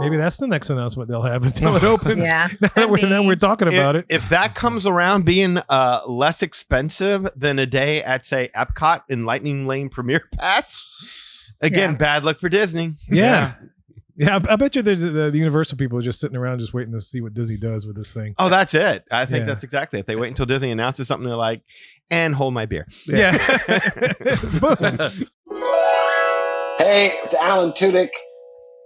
Maybe that's the next announcement they'll have until it opens. Yeah. now we're talking about it. If that comes around being less expensive than a day at, say, Epcot in Lightning Lane Premier Pass, again, bad luck for Disney. Yeah. Yeah, I bet you the Universal people are just sitting around just waiting to see what Disney does with this thing. Oh, that's it. I think that's exactly it. They wait until Disney announces something. They're like, and hold my beer. Yeah. Hey, it's Alan Tudyk.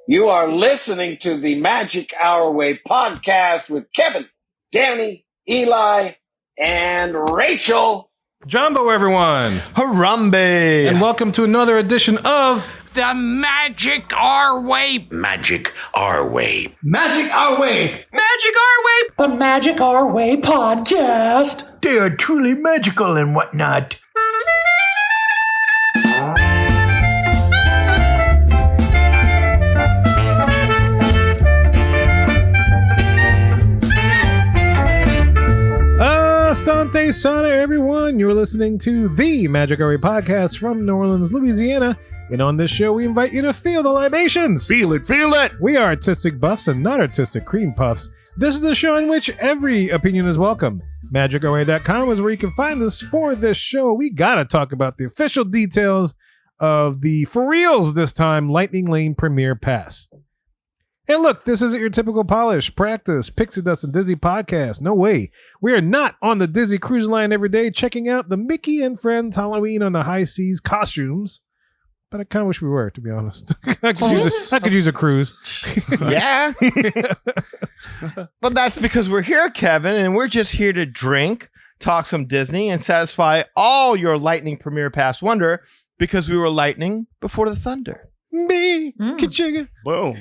You are listening to the Magic Our Way podcast with Kevin, Danny, Eli, and Rachel. Jumbo, everyone. Harambe. And welcome to another edition of The Magic Our Way. Magic Our Way. Magic Our Way. Magic Our Way. The Magic Our Way podcast. They are truly magical and whatnot. Asante Sana, everyone. You're listening to the Magic Our Way podcast from New Orleans, Louisiana. And on this show, we invite you to feel the libations. Feel It. We are artistic buffs and not artistic cream puffs. This is a show in which every opinion is welcome. MagicOurWay.com is where you can find us for this show. We gotta talk about the official details of the, for reals this time, Lightning Lane Premier Pass. And look, this isn't your typical polish, practice, pixie dust, and Disney podcast. No way. We are not on the Disney Cruise Line every day checking out the Mickey and Friends Halloween on the High Seas costumes. But I kind of wish we were, to be honest. I could use a cruise. Yeah. But that's because we're here, Kevin, and we're just here to drink, talk some Disney, and satisfy all your Lightning Premier Pass wonder because we were lightning before the thunder. Me, ka-chugga. Boom.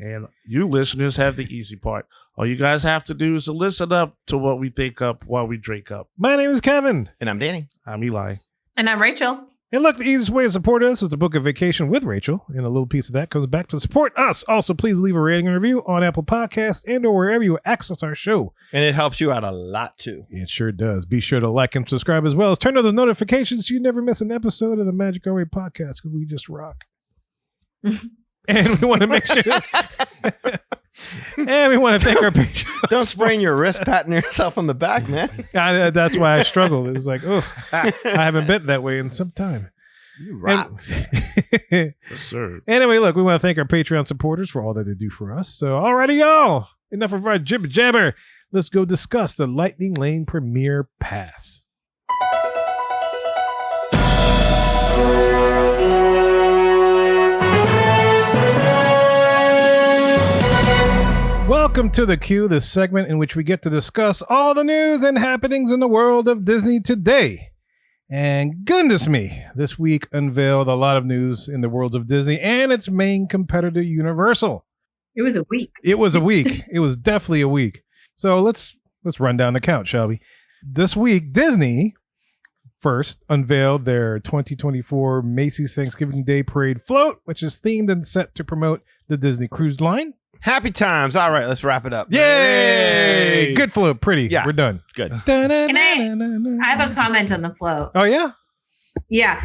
And you listeners have the easy part. All you guys have to do is to listen up to what we think up while we drink up. My name is Kevin. And I'm Danny. I'm Eli. And I'm Rachel. And look, the easiest way to support us is to book a vacation with Rachel. And a little piece of that comes back to support us. Also, please leave a rating and review on Apple Podcasts and or wherever you access our show. And it helps you out a lot, too. It sure does. Be sure to like and subscribe as well as turn on those notifications so you never miss an episode of the Magic Our Way podcast because we just rock. And we want to make sure... And we want to thank our patrons. Don't sprain your wrist patting yourself on the back, man. That's why I struggled. It was like, oh, I haven't been that way in some time. You rock. Yes, sir. Anyway, look, we want to thank our Patreon supporters for all that they do for us. So, alrighty, y'all. Enough of our jibber jabber. Let's go discuss the Lightning Lane Premier Pass. Welcome to The Queue, the segment in which we get to discuss all the news and happenings in the world of Disney today. And goodness me, this week unveiled a lot of news in the world of Disney and its main competitor, Universal. It was a week. It was a week. It was definitely a week. So let's run down the count, shall we? This week, Disney first unveiled their 2024 Macy's Thanksgiving Day Parade float, which is themed and set to promote the Disney Cruise Line. Happy times. All right, let's wrap it up. Yay! Good float. Pretty. Yeah. We're done. Good. I have a comment on the float. Oh, yeah? Yeah.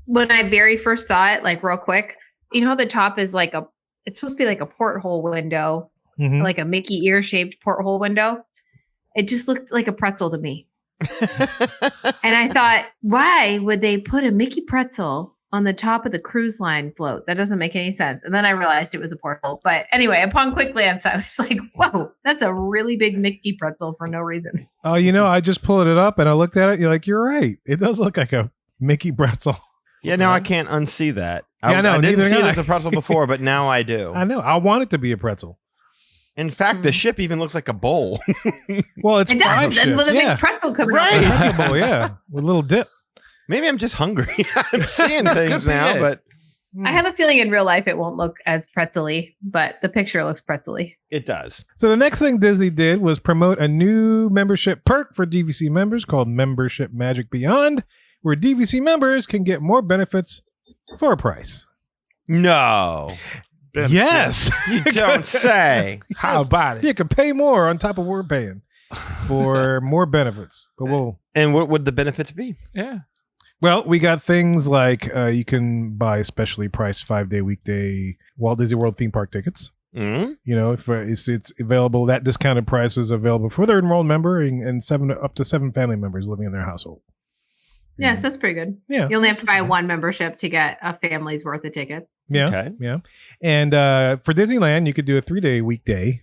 When I very first saw it, like real quick, you know how the top is like it's supposed to be like a porthole window, like a Mickey ear-shaped porthole window. It just looked like a pretzel to me. And I thought, why would they put a Mickey pretzel on the top of the cruise line float? That doesn't make any sense. And then I realized it was a porthole. But anyway, upon quick glance, I was like, whoa, that's a really big Mickey pretzel for no reason. Oh, I just pulled it up and I looked at it. You're right. It does look like a Mickey pretzel. Yeah, now I can't unsee that. Yeah, I didn't see it I. as a pretzel before, but now I do. I know. I want it to be a pretzel. In fact, the ship even looks like a bowl. Well, it's It five does. And with a ships. big pretzel coming Right. out. Pretzel bowl, yeah. With a little dip. Maybe I'm just hungry. I'm seeing things now, but I have a feeling in real life it won't look as pretzel-y, but the picture looks pretzel-y. it does. So the next thing Disney did was promote a new membership perk for DVC members called Membership Magic Beyond, where DVC members can get more benefits for a price. No, Yes. you don't say. How about it? You can pay more on top of what we're paying for more benefits. But And what would the benefits be? Yeah. Well, we got things like you can buy specially priced 5-day weekday Walt Disney World theme park tickets. Mm? You know, if it's available, that discounted price is available for their enrolled member and up to 7 family members living in their household. Yes, that's pretty good. Yeah. You only have to buy one membership to get a family's worth of tickets. Yeah. Okay. Yeah. And for Disneyland, you could do a 3-day weekday.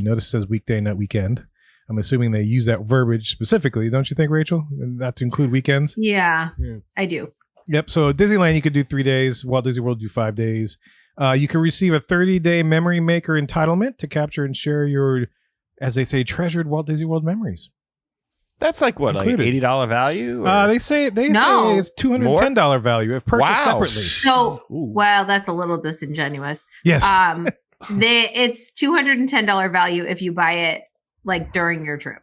Notice it says weekday, not weekend. I'm assuming they use that verbiage specifically, don't you think, Rachel? And not to include weekends? Yeah, Yeah. I do. Yep. So Disneyland, you could do 3 days. Walt Disney World do 5 days. You can receive a 30-day Memory Maker entitlement to capture and share your, as they say, treasured Walt Disney World memories. That's like what, Included. like $80 value? Or- They say No. it's $210 value if purchased Wow. separately. So, Ooh. well, that's a little disingenuous. Yes. It's $210 value if you buy it like during your trip.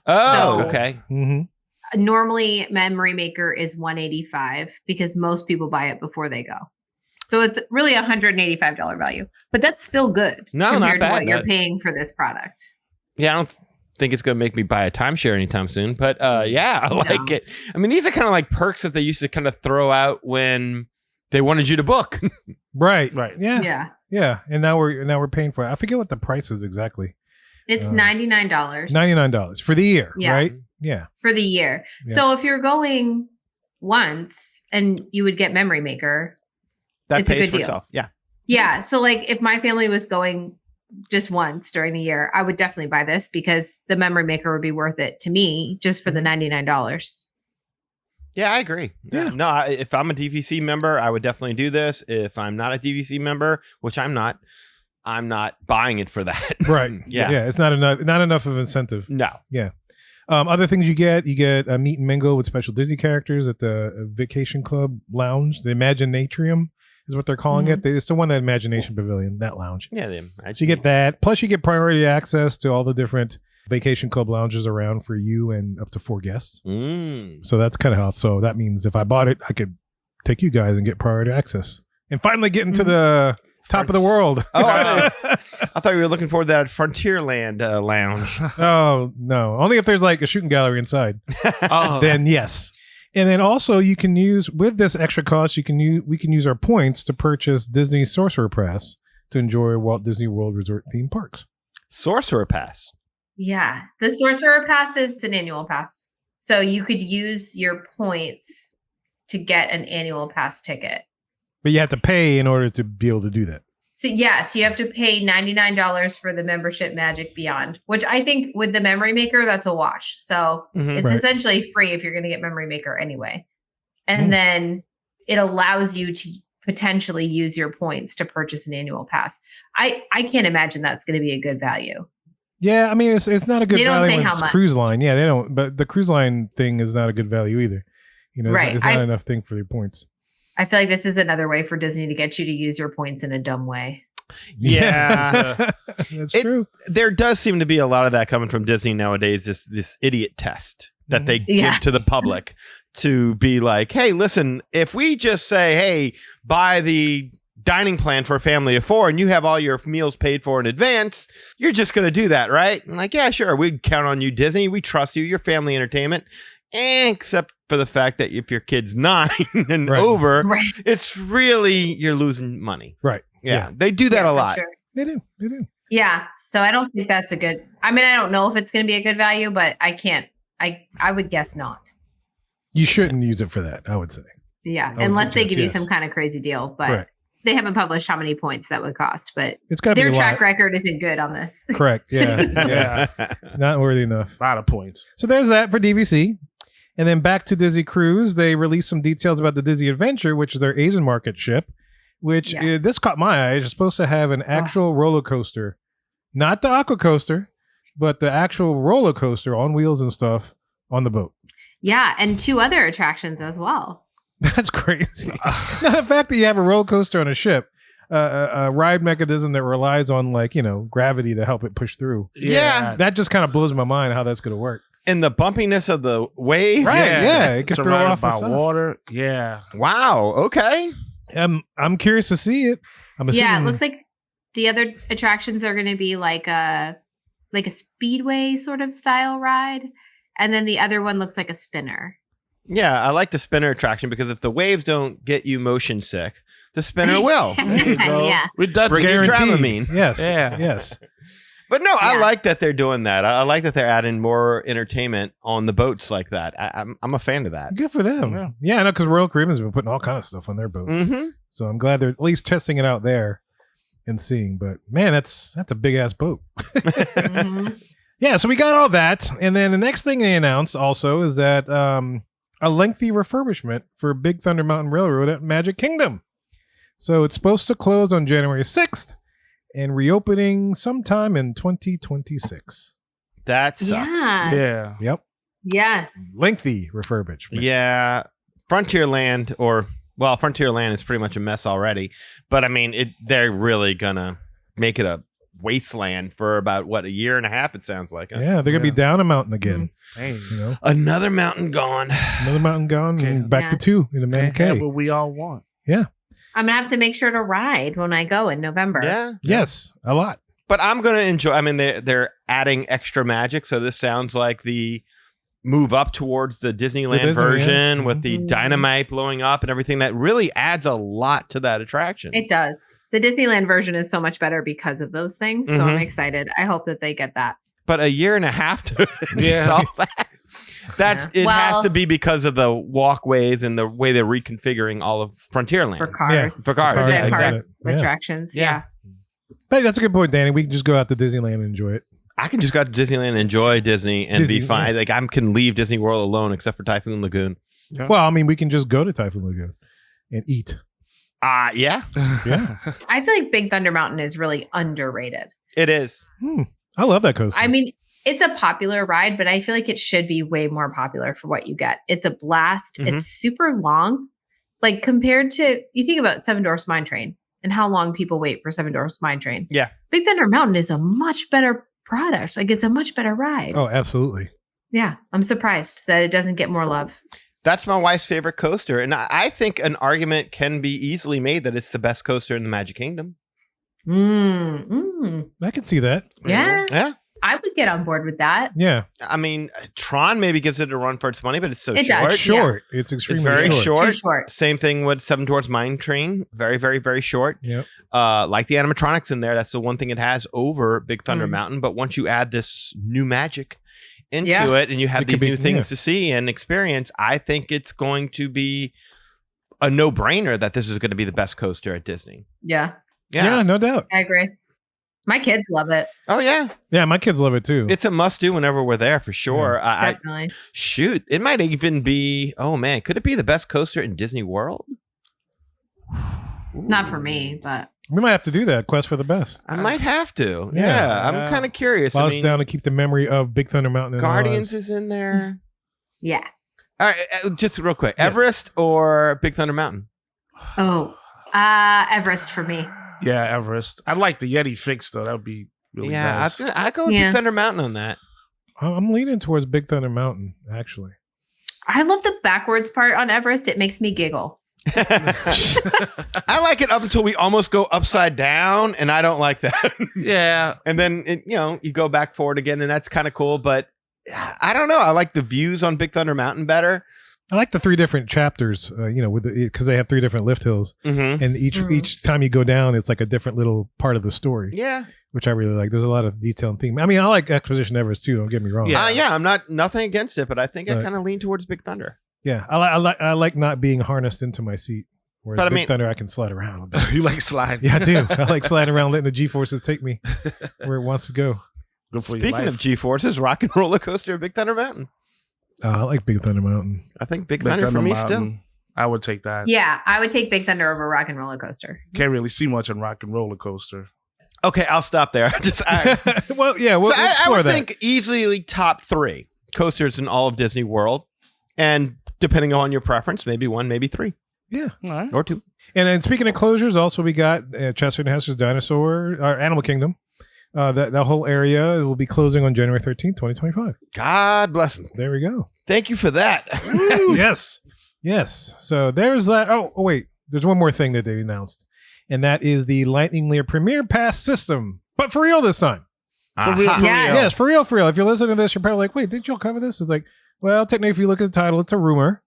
Oh, So- okay. Mm-hmm. Normally, Memory Maker is $185 because most people buy it before they go. So it's really $185 value, but that's still good No, not compared to bad, what you're not- paying for this product. Yeah, I don't think it's going to make me buy a timeshare anytime soon, but yeah, I like No. it. I mean, these are kind of like perks that they used to kind of throw out when they wanted you to book. Right. Right. Yeah. Yeah. Yeah. And now we're paying for it. I forget what the price is exactly. It's Uh, $99. $99 for the year, Yeah. right? Yeah. For the year. Yeah. So if you're going once and you would get Memory Maker, That It's a pays good for deal. itself. Yeah. yeah. So like if my family was going just once during the year, I would definitely buy this because the Memory Maker would be worth it to me just for the $99. Yeah, I agree. Yeah. No, if I'm a DVC member, I would definitely do this. If I'm not a DVC member, which I'm not buying it for that. Right. Yeah. Yeah. It's not enough of incentive. No. Other things you get a meet and mingle with special Disney characters at the Vacation Club Lounge. The Imaginatrium is what they're calling it. It's the one, that Imagination Pavilion, that lounge. Yeah. So you get that. Plus you get priority access to all the different Vacation Club lounges around for you and up to 4 guests. Mm. So that's kind of how. So that means if I bought it, I could take you guys and get priority access and finally get into the top of the world. Oh, I thought you were looking for that Frontierland lounge. Oh, no. Only if there's like a shooting gallery inside. Oh, Then yes. And then also you can use, with this extra cost, we can use our points to purchase Disney Sorcerer Pass to enjoy Walt Disney World Resort theme parks. Sorcerer Pass. Yeah. The Sorcerer Pass is an annual pass. So you could use your points to get an annual pass ticket. But you have to pay in order to be able to do that. So yes, you have to pay $99 for the membership Magic Beyond, which I think with the Memory Maker, that's a wash. So Mhm. it's Right. essentially free if you're going to get Memory Maker anyway. And Mm. then it allows you to potentially use your points to purchase an annual pass. I can't imagine that's going to be a good value. Yeah, I mean it's not a good They don't value say when how it's much. cruise line. Yeah, they don't. But the cruise line thing is not a good value either. You know, Right. it's not enough thing for your points. I feel like this is another way for Disney to get you to use your points in a dumb way. Yeah. That's It- true. There does seem to be a lot of that coming from Disney nowadays. This idiot test that they Yeah. give to the public to be like, hey, listen, if we just say, hey, buy the dining plan for a family of 4 and you have all your meals paid for in advance, you're just going to do that, right? I'm like, yeah, sure. We'd count on you, Disney. We trust you. Your family entertainment. Except for the fact that if your kid's 9 and Right. over, Right. it's really, you're losing money. Right. Yeah. They do that Yeah, a for lot. sure. They do. They do. Yeah. So I don't think that's a good, I mean, I don't know if it's going to be a good value, but I would guess not. You shouldn't use it for that, I would say. Yeah. would Unless they suggest, give you yes. some kind of crazy deal, but Correct. they haven't published how many points that would cost, but It's got to be their a track lot. record isn't good on this. Correct. Yeah. Yeah. Not worthy enough. a lot of points. So there's that for DVC. And then back to Disney Cruise, they released some details about the Disney Adventure, which is their Asian market ship, which Yes. this caught my eye. It's supposed to have an actual roller coaster, not the aqua coaster, but the actual roller coaster on wheels and stuff on the boat. Yeah. And 2 other attractions as well. That's crazy. Now, the fact that you have a roller coaster on a ship, a ride mechanism that relies on gravity to help it push through. Yeah. That just kind of blows my mind how that's going to work. And the bumpiness of the wave. Right. Yeah. It could throw Surrounded off the by side. water. Yeah. Wow. Okay. I'm curious to see it. I'm assuming. Yeah. It looks like the other attractions are going to be like a speedway sort of style ride. And then the other one looks like a spinner. Yeah, I like the spinner attraction because if the waves don't get you motion sick, the spinner will. There you go. Yeah. Reductive. Bring your Guaranteed. Dramamine. Yes. Yeah. Yes. But no, I Yes. like that they're doing that. I like that they're adding more entertainment on the boats like that. I'm a fan of that. Good for them. Yeah, I know, because Royal Caribbean's been putting all kind of stuff on their boats. Mm-hmm. So I'm glad they're at least testing it out there and seeing. But man, that's a big ass boat. Mhm. Yeah, so we got all that. And then the next thing they announced also is that a lengthy refurbishment for Big Thunder Mountain Railroad at Magic Kingdom. So it's supposed to close on January 6th and reopening sometime in 2026. That sucks. Yeah. Yeah. Yep. Yes. Lengthy refurbishment. Yeah. Frontierland Frontierland is pretty much a mess already. But I mean, they're really gonna make it a wasteland for about a year and a half, it sounds like. Yeah, they're gonna be down a mountain again. Hey. You know, Another mountain gone. another mountain gone Okay. and back to Yes. 2 in the Man Can't have Cave. what we all want. I'm gonna have to make sure to ride when I go in November. Yeah. Yes, a lot. But I'm gonna enjoy. I mean, they're adding extra magic, so this sounds like the move up towards the Disneyland Disneyland. version with the Mhm. dynamite blowing up and everything. That really adds a lot to that attraction. It does. The Disneyland version is so much better because of those things. So I'm Mhm. excited. I hope that they get that. But a year and a half to Yeah. install that. That's Yeah. it has Well- to be because of the walkways and the way they're reconfiguring all of Frontierland. For cars. For cars, The yeah, cars exactly. Yeah. attractions. Yeah. Yeah. Hey, that's a good point, Danny. We can just go out to Disneyland and enjoy it. I can just go to Disneyland and enjoy Disney and Disney, be fine. yeah. Like I can leave Disney World alone except for Typhoon Lagoon. Well, I mean, we can just go to Typhoon Lagoon and eat. Yeah, Yeah. I feel like Big Thunder Mountain is really underrated. it is. I love that coaster. I mean, it's a popular ride, but I feel like it should be way more popular for what you get. It's a blast. Mhm. It's super long. Like compared to, you think about Seven Dwarfs Mine Train and how long people wait for Seven Dwarfs Mine Train. Yeah. Big Thunder Mountain is a much better product. Like it's a much better ride. Oh, absolutely. Yeah. I'm surprised that it doesn't get more love. That's my wife's favorite coaster. And I think an argument can be easily made that it's the best coaster in the Magic Kingdom. I can see that. Yeah. Yeah. I would get on board with that. Yeah. I mean, Tron maybe gives it a run for its money, but it's so It short. does. Short. It's extremely very short. Too short. Same thing with Seven Dwarfs Mine Train. Very, very, very short. Yep. Like the animatronics in there, that's the one thing it has over Big Thunder Mm. Mountain. But once you add this new magic into Yeah. it and you have It could these be- new things yeah. to see and experience, I think it's going to be a no-brainer that this is going to be the best coaster at Disney. Yeah. Yeah, no doubt. I agree. My kids love it. Oh, yeah. Yeah, my kids love it too. It's a must-do whenever we're there for sure. Definitely. Shoot, it might even be, oh man, could it be the best coaster in Disney World? Not for me, but We might have to do that. Quest for the best. I might have to. Yeah. Yeah, I'm kind of curious. Allow I us mean, down to keep the memory of Big Thunder Mountain. in our Guardians lives. is in there. yeah. All right, just real quick. Yes. Everest or Big Thunder Mountain? Oh, Everest for me. Yeah, Everest. I'd like the Yeti fix though. That would be really Yeah, nice. I go with Yeah. Big Thunder Mountain on that. I'm leaning towards Big Thunder Mountain, actually. I love the backwards part on Everest. It makes me giggle. I like it up until we almost go upside down, and I don't like that. Yeah. And then you go back forward again, and that's kind of cool. But I don't know. I like the views on Big Thunder Mountain better. I like the 3 different chapters, with because they have 3 different lift hills, Mm-hmm. and each time you go down, it's like a different little part of the story, Yeah, which I really like. There's a lot of detail and theme. I mean, I like Exposition Everest too. Don't get me wrong. Yeah. I'm nothing against it, but I think I But- kind of lean towards Big Thunder. Yeah. I like not being harnessed into my seat. Whereas But I Big mean- Thunder, I can slide around a bit. You like sliding. Yeah, I do. I like sliding around, letting the G forces take me where it wants to go. Good for your Speaking life. of G-forces, Rock and Roller Coaster, Big Thunder Mountain. I like Big Thunder Mountain. I think Big Big Thunder for Thunder me Mountain, I would take that. Yeah, I would take Big Thunder over Rock and Roller Coaster. Can't really see much on Rock and Roller Coaster. still. Okay, I'll stop there. Well, yeah, we'll So I explore would that. think easily top 3 coasters in all of Disney World, and depending on your preference, maybe 1, maybe 3 Yeah. All right. or 2. And then speaking of closures, also we got Chester and Hester's Dinosaur, or Animal Kingdom. That whole area will be closing on January 13th, 2025. God bless them. There we go. Thank you for that. Yes. Yes. So there's that. Oh, wait. There's one more thing that they announced, and that is the Lightning Layer Premier Pass system, but for real this time. For real, Aha. for Yeah. real. Yes, for real, for real. If you're listening to this, you're probably like, wait, did y'all cover this? It's like, well, technically, if you look at the title, it's a rumor.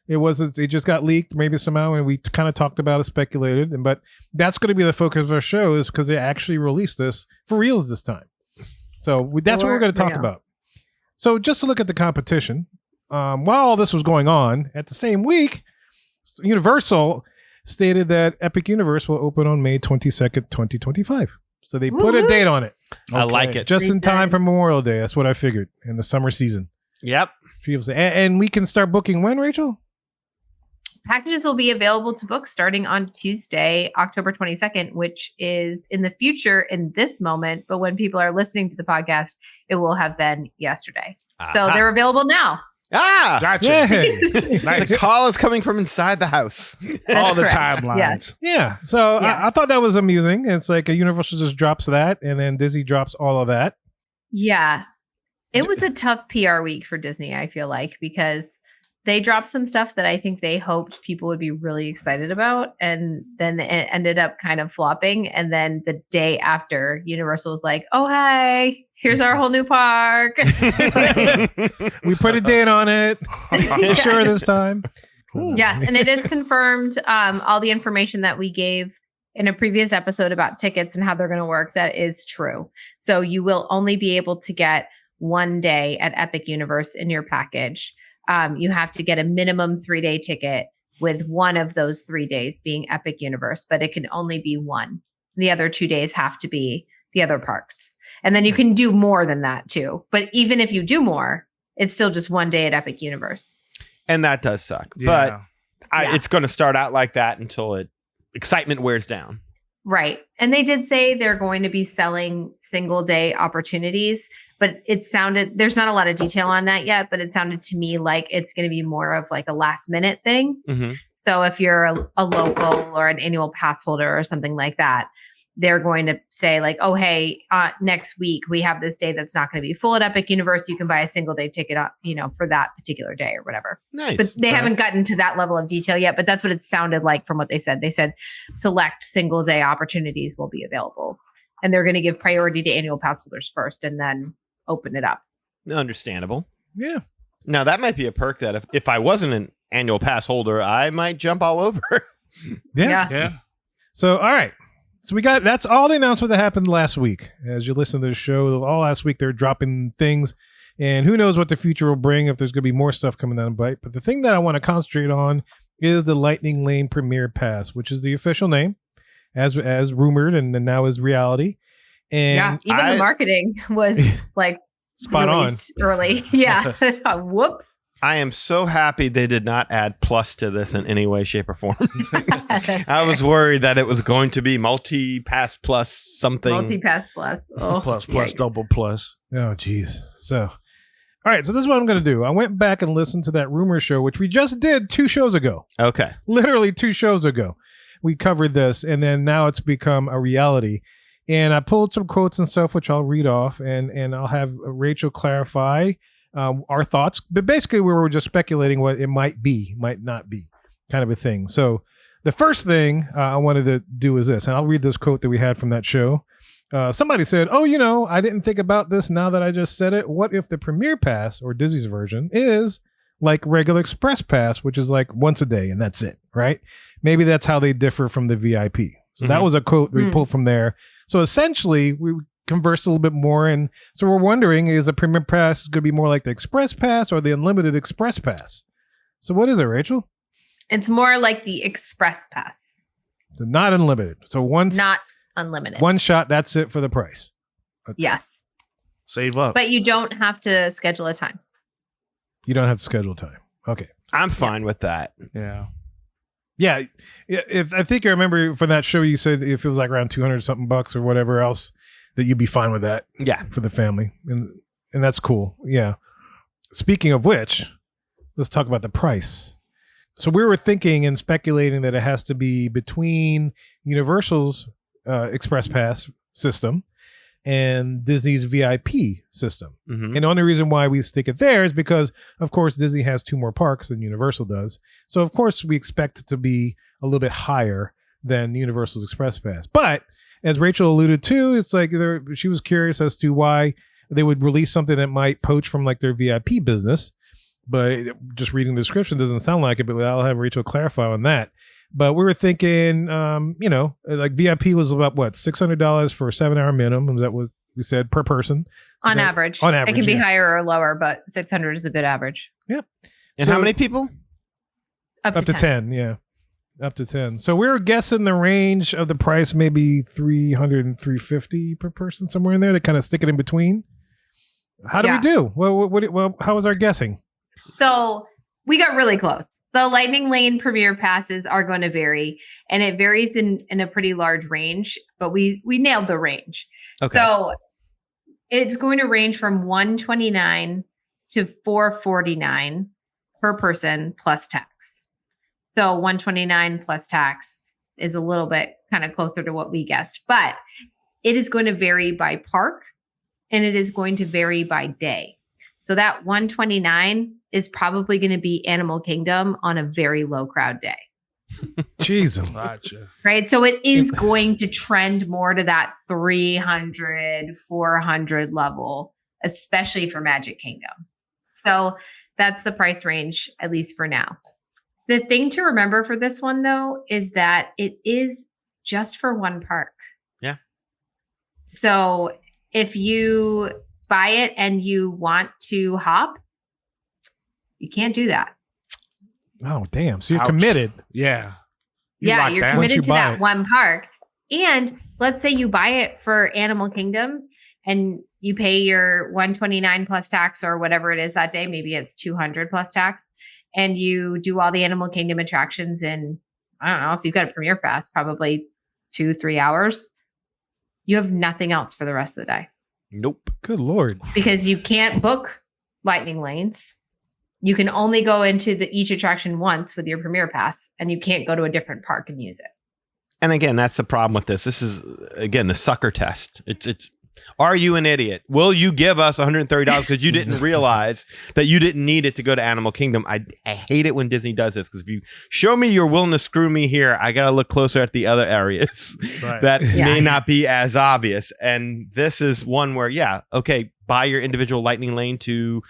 It just got leaked maybe somehow, and we kind of talked about it, speculated, but that's going to be the focus of our show, is because they actually released this for reals this time. So that's what we're going to talk about. So just to look at the competition, while all this was going on, at the same week, Universal stated that Epic Universe will open on May 22nd, 2025. So they put a date on it. I like it. Just in time for Memorial Day. That's what I figured, in the summer season. Yep. And we can start booking when, Rachel? Packages will be available to book starting on Tuesday, October 22nd, which is in the future in this moment. But when people are listening to the podcast, it will have been yesterday. So they're available now. Gotcha. Nice. The call is coming from inside the house. All the correct. timelines. Yes. Yeah. So I thought that was amusing. It's like a Universal just drops that, and then Disney drops all of that. Yeah. It was a tough PR week for Disney, I feel like, because they dropped some stuff that I think they hoped people would be really excited about. And then it ended up kind of flopping. And then the day after, Universal was like, oh, hey, here's our whole new park. We put a date on it. Sure this time. Yes. And it is confirmed. All the information that we gave in a previous episode about tickets and how they're going to work, that is true. So you will only be able to get one day at Epic Universe in your package. You have to get a minimum 3-day ticket, with one of those 3 days being Epic Universe, but it can only be one. The other 2 days have to be the other parks. And then you can do more than that too. But even if you do more, it's still just one day at Epic Universe. And that does suck. Yeah. But it's going to start out like that until excitement wears down. Right. And they did say they're going to be selling single day opportunities, but it sounded, there's not a lot of detail on that yet, but it sounded to me like it's going to be more of like a last minute thing. Mm-hmm. So if you're a local or an annual pass holder or something like that, they're going to say like, oh, hey, next week we have this day that's not going to be full at Epic Universe. You can buy a single day ticket, for that particular day or whatever. Nice. But they haven't gotten to that level of detail yet, but that's what it sounded like from what they said. They said select single day opportunities will be available, and they're going to give priority to annual pass holders first and then open it up. Understandable. Yeah. Now that might be a perk that if I wasn't an annual pass holder, I might jump all over. Yeah. So, all right. So that's all the announcement that happened last week. As you listen to the show, all last week they're dropping things, and who knows what the future will bring, if there's going to be more stuff coming down the pipe. But the thing that I want to concentrate on is the Lightning Lane Premier Pass, which is the official name, as rumored, and now is reality. And even the marketing was like spot on early. Yeah. Whoops. I am so happy they did not add plus to this in any way, shape, or form. I was worried that it was going to be multi-pass plus something. Multi-pass plus. Oh, plus, yikes. double plus. Oh, geez. So, all right. So this is what I'm going to do. I went back and listened to that rumor show, which we just did 2 shows ago. Okay. Literally 2 shows ago. We covered this, and then now it's become a reality. And I pulled some quotes and stuff, which I'll read off, and I'll have Rachel clarify our thoughts. But basically, we were just speculating what it might be, might not be, kind of a thing. So the first thing I wanted to do is this, and I'll read this quote that we had from that show. Somebody said, oh, I didn't think about this now that I just said it. What if the Premier Pass, or Disney's version, is like regular Express Pass, which is like once a day, and that's it, right? Maybe that's how they differ from the VIP. So that was a quote we pulled from there. So essentially, we conversed a little bit more, and so we're wondering, is the Premier Pass going to be more like the Express Pass or the Unlimited Express Pass? So what is it, Rachel? It's more like the Express Pass. So not unlimited. So not unlimited. One shot, that's it for the price. Yes. Save up. But you don't have to schedule a time. You don't have to schedule time. Okay. I'm fine with that. Yeah. Yeah. If I think I remember from that show, you said if it was like around 200 something bucks or whatever else, that you'd be fine with that. Yeah. For the family. And that's cool. Yeah. Speaking of which, let's talk about the price. So we were thinking and speculating that it has to be between Universal's Express Pass system and Disney's VIP system. Mm-hmm. And the only reason why we stick it there is because, of course, Disney has 2 more parks than Universal does. So, of course, we expect it to be a little bit higher than Universal's Express Pass. But as Rachel alluded to, it's like she was curious as to why they would release something that might poach from like their VIP business. but just reading the description doesn't sound like it. But I'll have Rachel clarify on that. But we were thinking, like VIP was about what, $600 for a 7-hour minimum. Is that what we said per person? So On average. On average, it can be yeah. higher or lower, but 600 is a good average. Yep. And So- how many people? Up Up to 10, yeah. Up to 10. So we were guessing the range of the price, maybe 300 and 350 per person, somewhere in there, to kind of stick it in between. How do we Yeah. do? Well, how was our guessing? So we got really close. The Lightning Lane Premier passes are going to vary, and it varies in a pretty large range, but we nailed the range. Okay. So it's going to range from $129 to $449 per person plus tax. So $129 plus tax is a little bit kind of closer to what we guessed, but it is going to vary by park and it is going to vary by day. So that $129 is probably going to be Animal Kingdom on a very low crowd day, Jesus. Gotcha. right? So it is going to trend more to that 300, 400 level, especially for Magic Kingdom. So that's the price range, at least for now. The thing to remember for this one, though, is that it is just for one park. Yeah. So if you buy it and you want to hop, you can't do that. Oh, damn. So you're Ouch. committed. Yeah. Yeah, locked you're down. Once you committed to buy that it. one park. And let's say you buy it for Animal Kingdom and you pay your $129 plus tax or whatever it is that day. Maybe it's $200 plus tax. And you do all the Animal Kingdom attractions in, I don't know, if you've got a Premier Pass, probably 2-3 hours. You have nothing else for the rest of the day Nope. Good Lord. because you can't book Lightning Lanes. You can only go into each attraction once with your Premier Pass, and you can't go to a different park and use it. And again, that's the problem with this. This is again the sucker test. It's are you an idiot? Will you give us $130 because you didn't realize that you didn't need it to go to Animal Kingdom? I hate it when Disney does this because if you show me you're willing to screw me here, I gotta look closer at the other areas Right. that Yeah. may not be as obvious. And this is one where, yeah, okay, buy your individual Lightning Lane to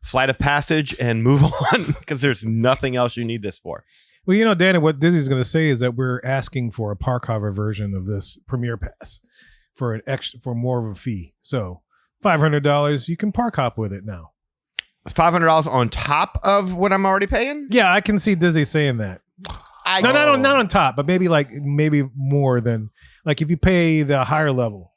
Flight of Passage and move on because there's nothing else you need this for. Well, Danny, what Disney's going to say is that we're asking for a park hopper version of this Premier Pass for more of a fee. So $500, you can park hop with it now. $500 on top of what I'm already paying? Yeah, I can see Disney saying that. No, not on top, but maybe more than like if you pay the higher level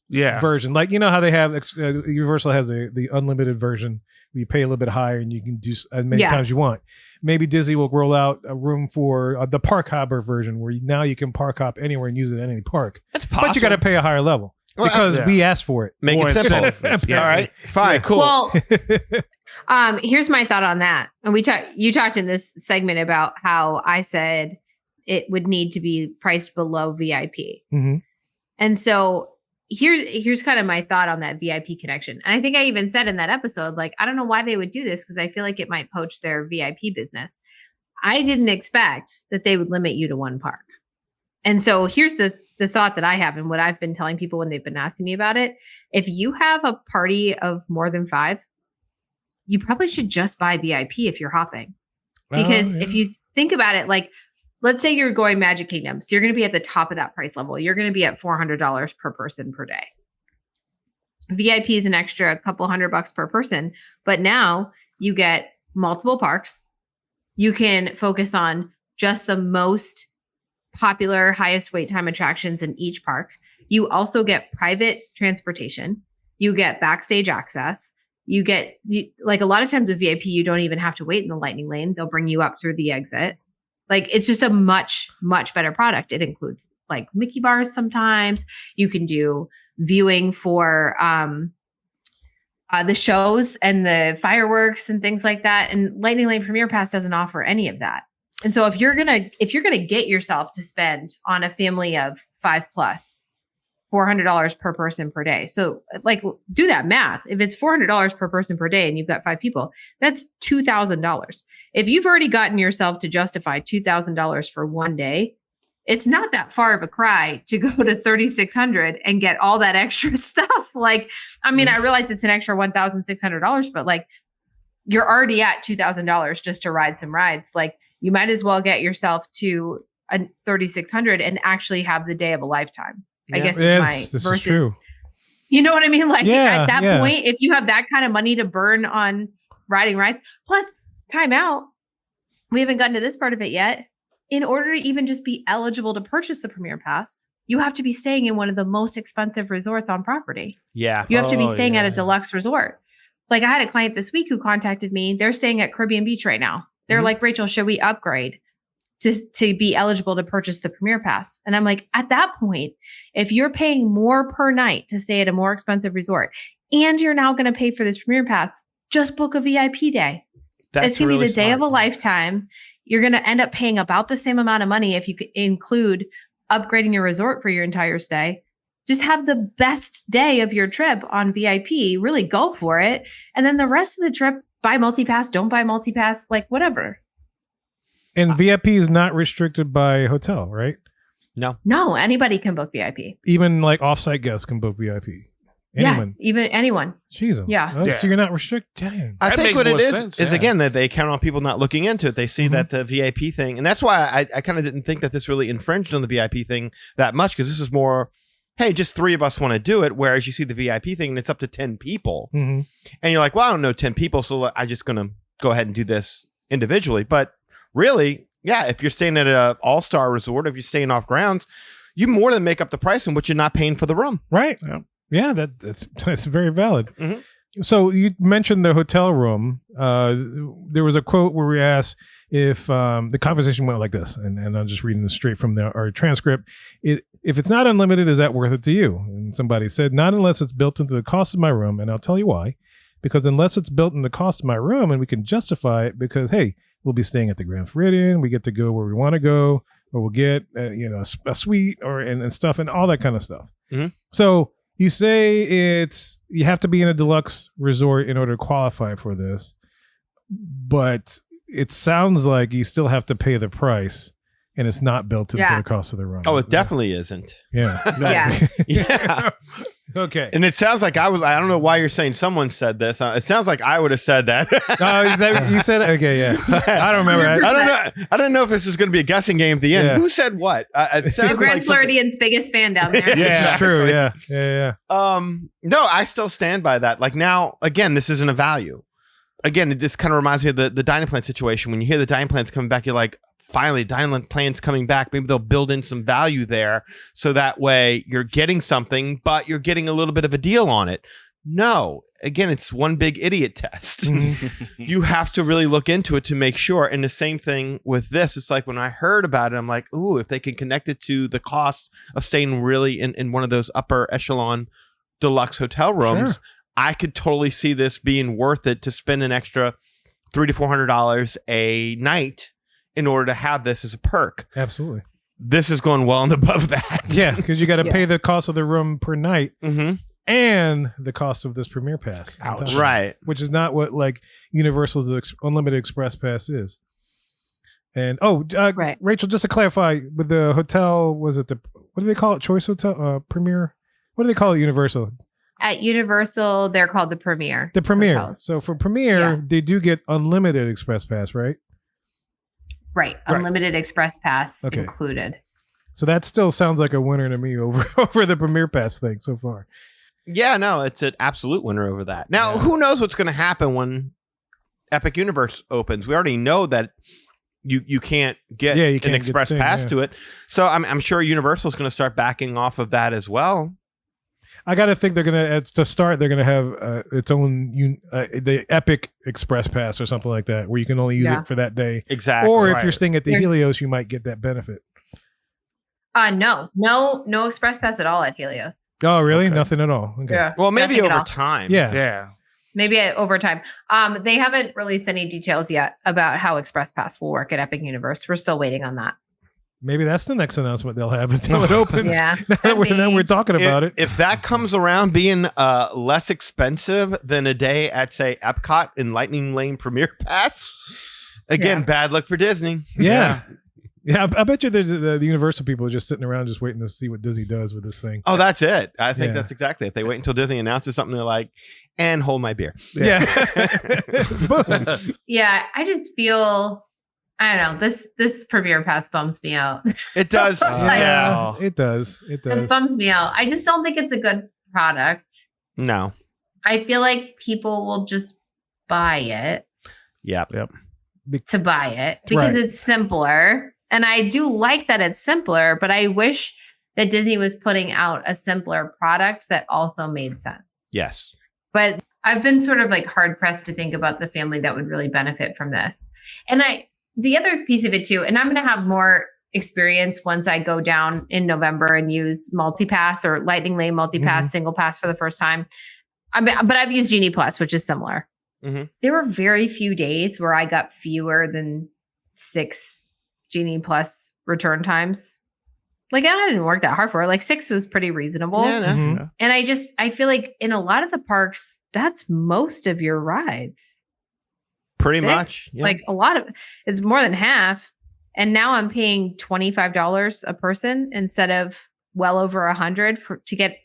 Yeah. version. Like, you know how they have Universal has the unlimited version where you pay a little bit higher and you can do as many Yeah. times you want. Maybe Disney will roll out a room for the park hopper version where now you can park hop anywhere and use it at any park. It's possible. But you got to pay a higher level Well, because yeah. we asked for it. Make More it simple. incentive. Yeah. All right, fine, Yeah. cool. Well, here's my thought on that. And you talked in this segment about how I said it would need to be priced below VIP. Mm-hmm. And so here's kind of my thought on that VIP connection. And I think I even said in that episode, like, I don't know why they would do this because I feel like it might poach their VIP business. I didn't expect that they would limit you to one park. And so here's the thought that I have and what I've been telling people when they've been asking me about it. If you have a party of more than 5, you probably should just buy VIP if you're hopping. Because if you think about it, like, let's say you're going Magic Kingdom. So you're going to be at the top of that price level. You're going to be at $400 per person per day. VIP is an extra couple $100 per person. But now you get multiple parks. You can focus on just the most popular, highest wait time attractions in each park. You also get private transportation. You get backstage access. Like a lot of times with VIP, you don't even have to wait in the Lightning Lane. They'll bring you up through the exit. Like, it's just a much, much better product. It includes like Mickey bars sometimes. You can do viewing for the shows and the fireworks and things like that. And Lightning Lane Premier Pass doesn't offer any of that. And so if you're gonna get yourself to spend on a family of 5+, $400 per person per day. So like, do that math. If it's $400 per person per day and you've got 5 people, that's $2,000. If you've already gotten yourself to justify $2,000 for one day, it's not that far of a cry to go to $3,600 and get all that extra stuff. Like, I mean, I realize it's an extra $1,600, but like, you're already at $2,000 just to ride some rides. Like you might as well get yourself to a 3,600 and actually have the day of a lifetime. I guess this is true. You know what I mean? Like Yeah, at that yeah. point, if you have that kind of money to burn on riding rides, plus time out, we haven't gotten to this part of it yet. In order to even just be eligible to purchase the Premier Pass, you have to be staying in one of the most expensive resorts on property. Yeah. You have to be Oh, staying at a yeah. deluxe resort. Like I had a client this week who contacted me. They're staying at Caribbean Beach right now. They're like, Rachel, should we upgrade to be eligible to purchase the Premier Pass? And I'm like, at that point, if you're paying more per night to stay at a more expensive resort and you're now going to pay for this Premier Pass, just book a VIP day. It's going to be the day of a lifetime. You're going to end up paying about the same amount of money if you could include upgrading your resort for your entire stay. Just have the best day of your trip on VIP, really go for it. And then the rest of the trip, buy multipass, don't buy multipass, like whatever. And VIP is not restricted by hotel, right? No, anybody can book VIP. Even like offsite guests can book VIP. Anyone. Yeah, even anyone. Jesus. Yeah. Oh, Yeah. So you're not restricted. Dang. I That think makes what it more is sense, is yeah. again that they count on people not looking into it. They see that the VIP thing, and that's why I kind of didn't think that this really infringed on the VIP thing that much, because this is more, hey, just 3 of us want to do it. Whereas you see the VIP thing and it's up to 10 people, Mm-hmm. and you're like, well, I don't know 10 people, so I'm just gonna go ahead and do this individually. But really, yeah, if you're staying at an all-star resort, if you're staying off grounds, you more than make up the price in what you're not paying for the room. Right. Yeah. Yeah, that's very valid. Mhm. So you mentioned the hotel room. There was a quote where we asked if the conversation went like this, and I'm just reading this straight from our transcript. If it's not unlimited, is that worth it to you? And somebody said, not unless it's built into the cost of my room, and I'll tell you why. Because unless it's built into the cost of my room, and we can justify it, because hey, we'll be staying at the Grand Floridian, we get to go where we want to go, or we'll get a suite and stuff and all that kind of stuff. Mhm. So you say you have to be in a deluxe resort in order to qualify for this, but it sounds like you still have to pay the price, and it's not built into the cost of the room. Oh, it definitely isn't. Yeah. Yeah. Yeah. Okay. And it sounds like I don't know why you're saying someone said this. It sounds like I would have said that. Oh, is that you said it? Okay, yeah. I don't remember. I don't know. I don't know if this is going to be a guessing game at the end. Yeah. Who said what? It The sounds Grand like something- Floridian's biggest fan down there. Yeah, it's true. Yeah. No, I still stand by that. Like now, again, this isn't a value. Again, this kind of reminds me of the dining plan situation. When you hear the dining plans coming back, you're like, finally, dining plan's coming back. Maybe they'll build in some value there, so that way you're getting something, but you're getting a little bit of a deal on it. No, again, it's one big idiot test. You have to really look into it to make sure. And the same thing with this. It's like when I heard about it, I'm like, ooh, if they can connect it to the cost of staying really in one of those upper echelon deluxe hotel rooms, Sure. I could totally see this being worth it to spend an extra $300 to $400 a night in order to have this as a perk. Absolutely. This is going well and above that. Yeah, because you got to Yeah. pay the cost of the room per night Mm-hmm. and the cost of this Premier Pass. on top of it, Right. Which is not what like Universal's Unlimited Express Pass is. And Right. Rachel, just to clarify, with the hotel, was it what do they call it? Choice Hotel? Premier? What do they call it? Universal? At Universal, they're called the Premier. The Premier. hotels. So for Premier, Yeah. they do get unlimited Express Pass, right? Right. Unlimited Express Pass Okay. included. So that still sounds like a winner to me over the Premier Pass thing so far. Yeah, no, it's an absolute winner over that. Now, Yeah. who knows what's going to happen when Epic Universe opens? We already know that you can't get Yeah, you an can't get express the thing, pass yeah. to it. So I'm sure Universal's going to start backing off of that as well. I got to think they're going to, to start, they're going to have its own, the Epic Express Pass or something like that, where you can only use Yeah. it for that day. Exactly. Or if right. you're staying at the There's- Helios, you might get that benefit. No Express Pass at all at Helios. Oh, really? Okay. Nothing at all. Okay. Well, maybe Nothing at over all. time. Yeah. Yeah. Maybe at overtime. They haven't released any details yet about how Express Pass will work at Epic Universe. We're still waiting on that. Maybe that's the next announcement they'll have until it opens. Yeah. now, that could now be. we're talking about it. If that comes around being less expensive than a day at, say, Epcot in Lightning Lane Premier Pass, again, Yeah. bad luck for Disney. Yeah. Yeah, I bet you the Universal people are just sitting around just waiting to see what Disney does with this thing. Oh, that's it. I think Yeah. that's exactly it. They wait until Disney announces something. They're like, and hold my beer. Yeah. Boom. Yeah, I just feel I don't know. This Premier Pass bums me out. It does. Yeah, it does. It It does. bums me out. I just don't think it's a good product. No. I feel like people will just buy it Yep. to buy it because Right. it's simpler. And I do like that it's simpler, but I wish that Disney was putting out a simpler product that also made sense. Yes. But I've been sort of like hard pressed to think about the family that would really benefit from this. And the other piece of it too, and I'm going to have more experience once I go down in November and use multipass or Lightning Lane multipass, single pass for the first time. But I've used Genie Plus, which is similar. Mm-hmm. There were very few days where I got fewer than 6 Genie Plus return times. Like I didn't work that hard for it. Like 6 was pretty reasonable. Yeah, no. Mhm. And I feel like in a lot of the parks, that's most of your rides. Pretty 6? much. Yeah. Like a lot of it's more than half. And now I'm paying $25 a person instead of well over $100 to get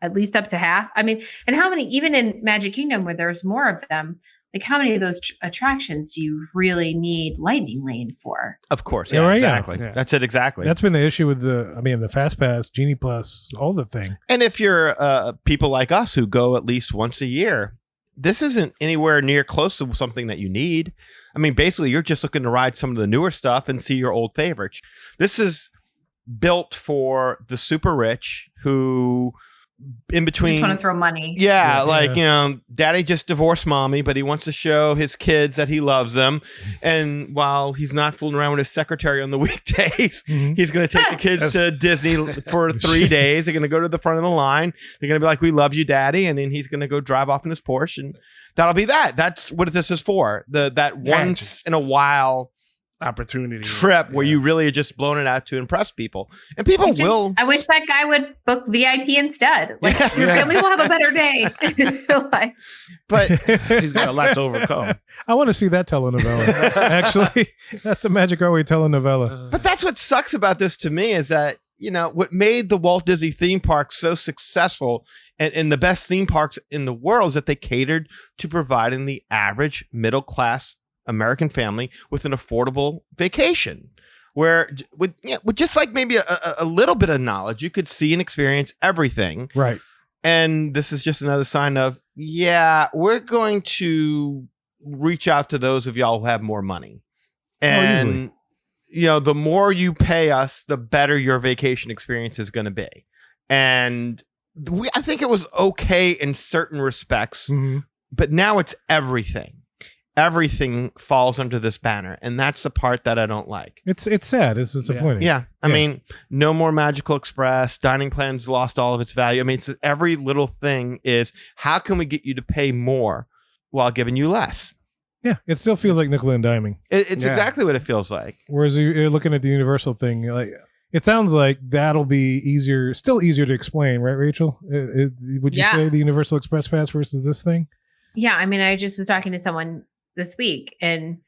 at least up to half. I mean, and how many, even in Magic Kingdom where there's more of them, like how many of those attractions do you really need Lightning Lane for? Of course. Yeah, Yeah, right, exactly. yeah. That's it. Exactly. That's been the issue with the Fast Pass, Genie Plus, all the thing. And if you're people like us who go at least once a year, this isn't anywhere near close to something that you need. I mean, basically, you're just looking to ride some of the newer stuff and see your old favorites. This is built for the super rich who, in between, Just want to throw money. yeah, Yeah, like, yeah. you know, daddy just divorced mommy, but he wants to show his kids that he loves them. And while he's not fooling around with his secretary on the weekdays, Mhm. he's going to take the kids to Disney for 3 days. They're going to go to the front of the line. They're going to be like, we love you, daddy. And then he's going to go drive off in his Porsche. And that'll be that. That's what this is for. That once in a while Opportunity trip where you really are just blowing it out to impress people. And people will. I wish that guy would book VIP instead. Like Yeah. your family will have a better day. Like, But He's got a lot to overcome. I want to see that telenovela. Actually, that's a Magic Our Way telenovela. But that's what sucks about this to me is that, you know, what made the Walt Disney theme park so successful and the best theme parks in the world is that they catered to providing the average middle class American family with an affordable vacation where with just like maybe a little bit of knowledge, you could see and experience everything. Right. And this is just another sign of, yeah, we're going to reach out to those of y'all who have more money. And, easily. you know, the more you pay us, the better your vacation experience is going to be. And I think it was okay in certain respects, Mhm. but now it's everything. Everything falls under this banner. And that's the part that I don't like. It's sad. It's disappointing. Yeah. I Yeah. mean, no more Magical Express. Dining plans lost all of its value. I mean, it's every little thing is how can we get you to pay more while giving you less? Yeah. It still feels like nickel and diming. It's Yeah. exactly what it feels like. Whereas you're looking at the Universal thing, like it sounds like that'll be still easier to explain, right, Rachel? Would you Yeah. say the Universal Express Pass versus this thing? yeah, I mean, I just was talking to someone this week and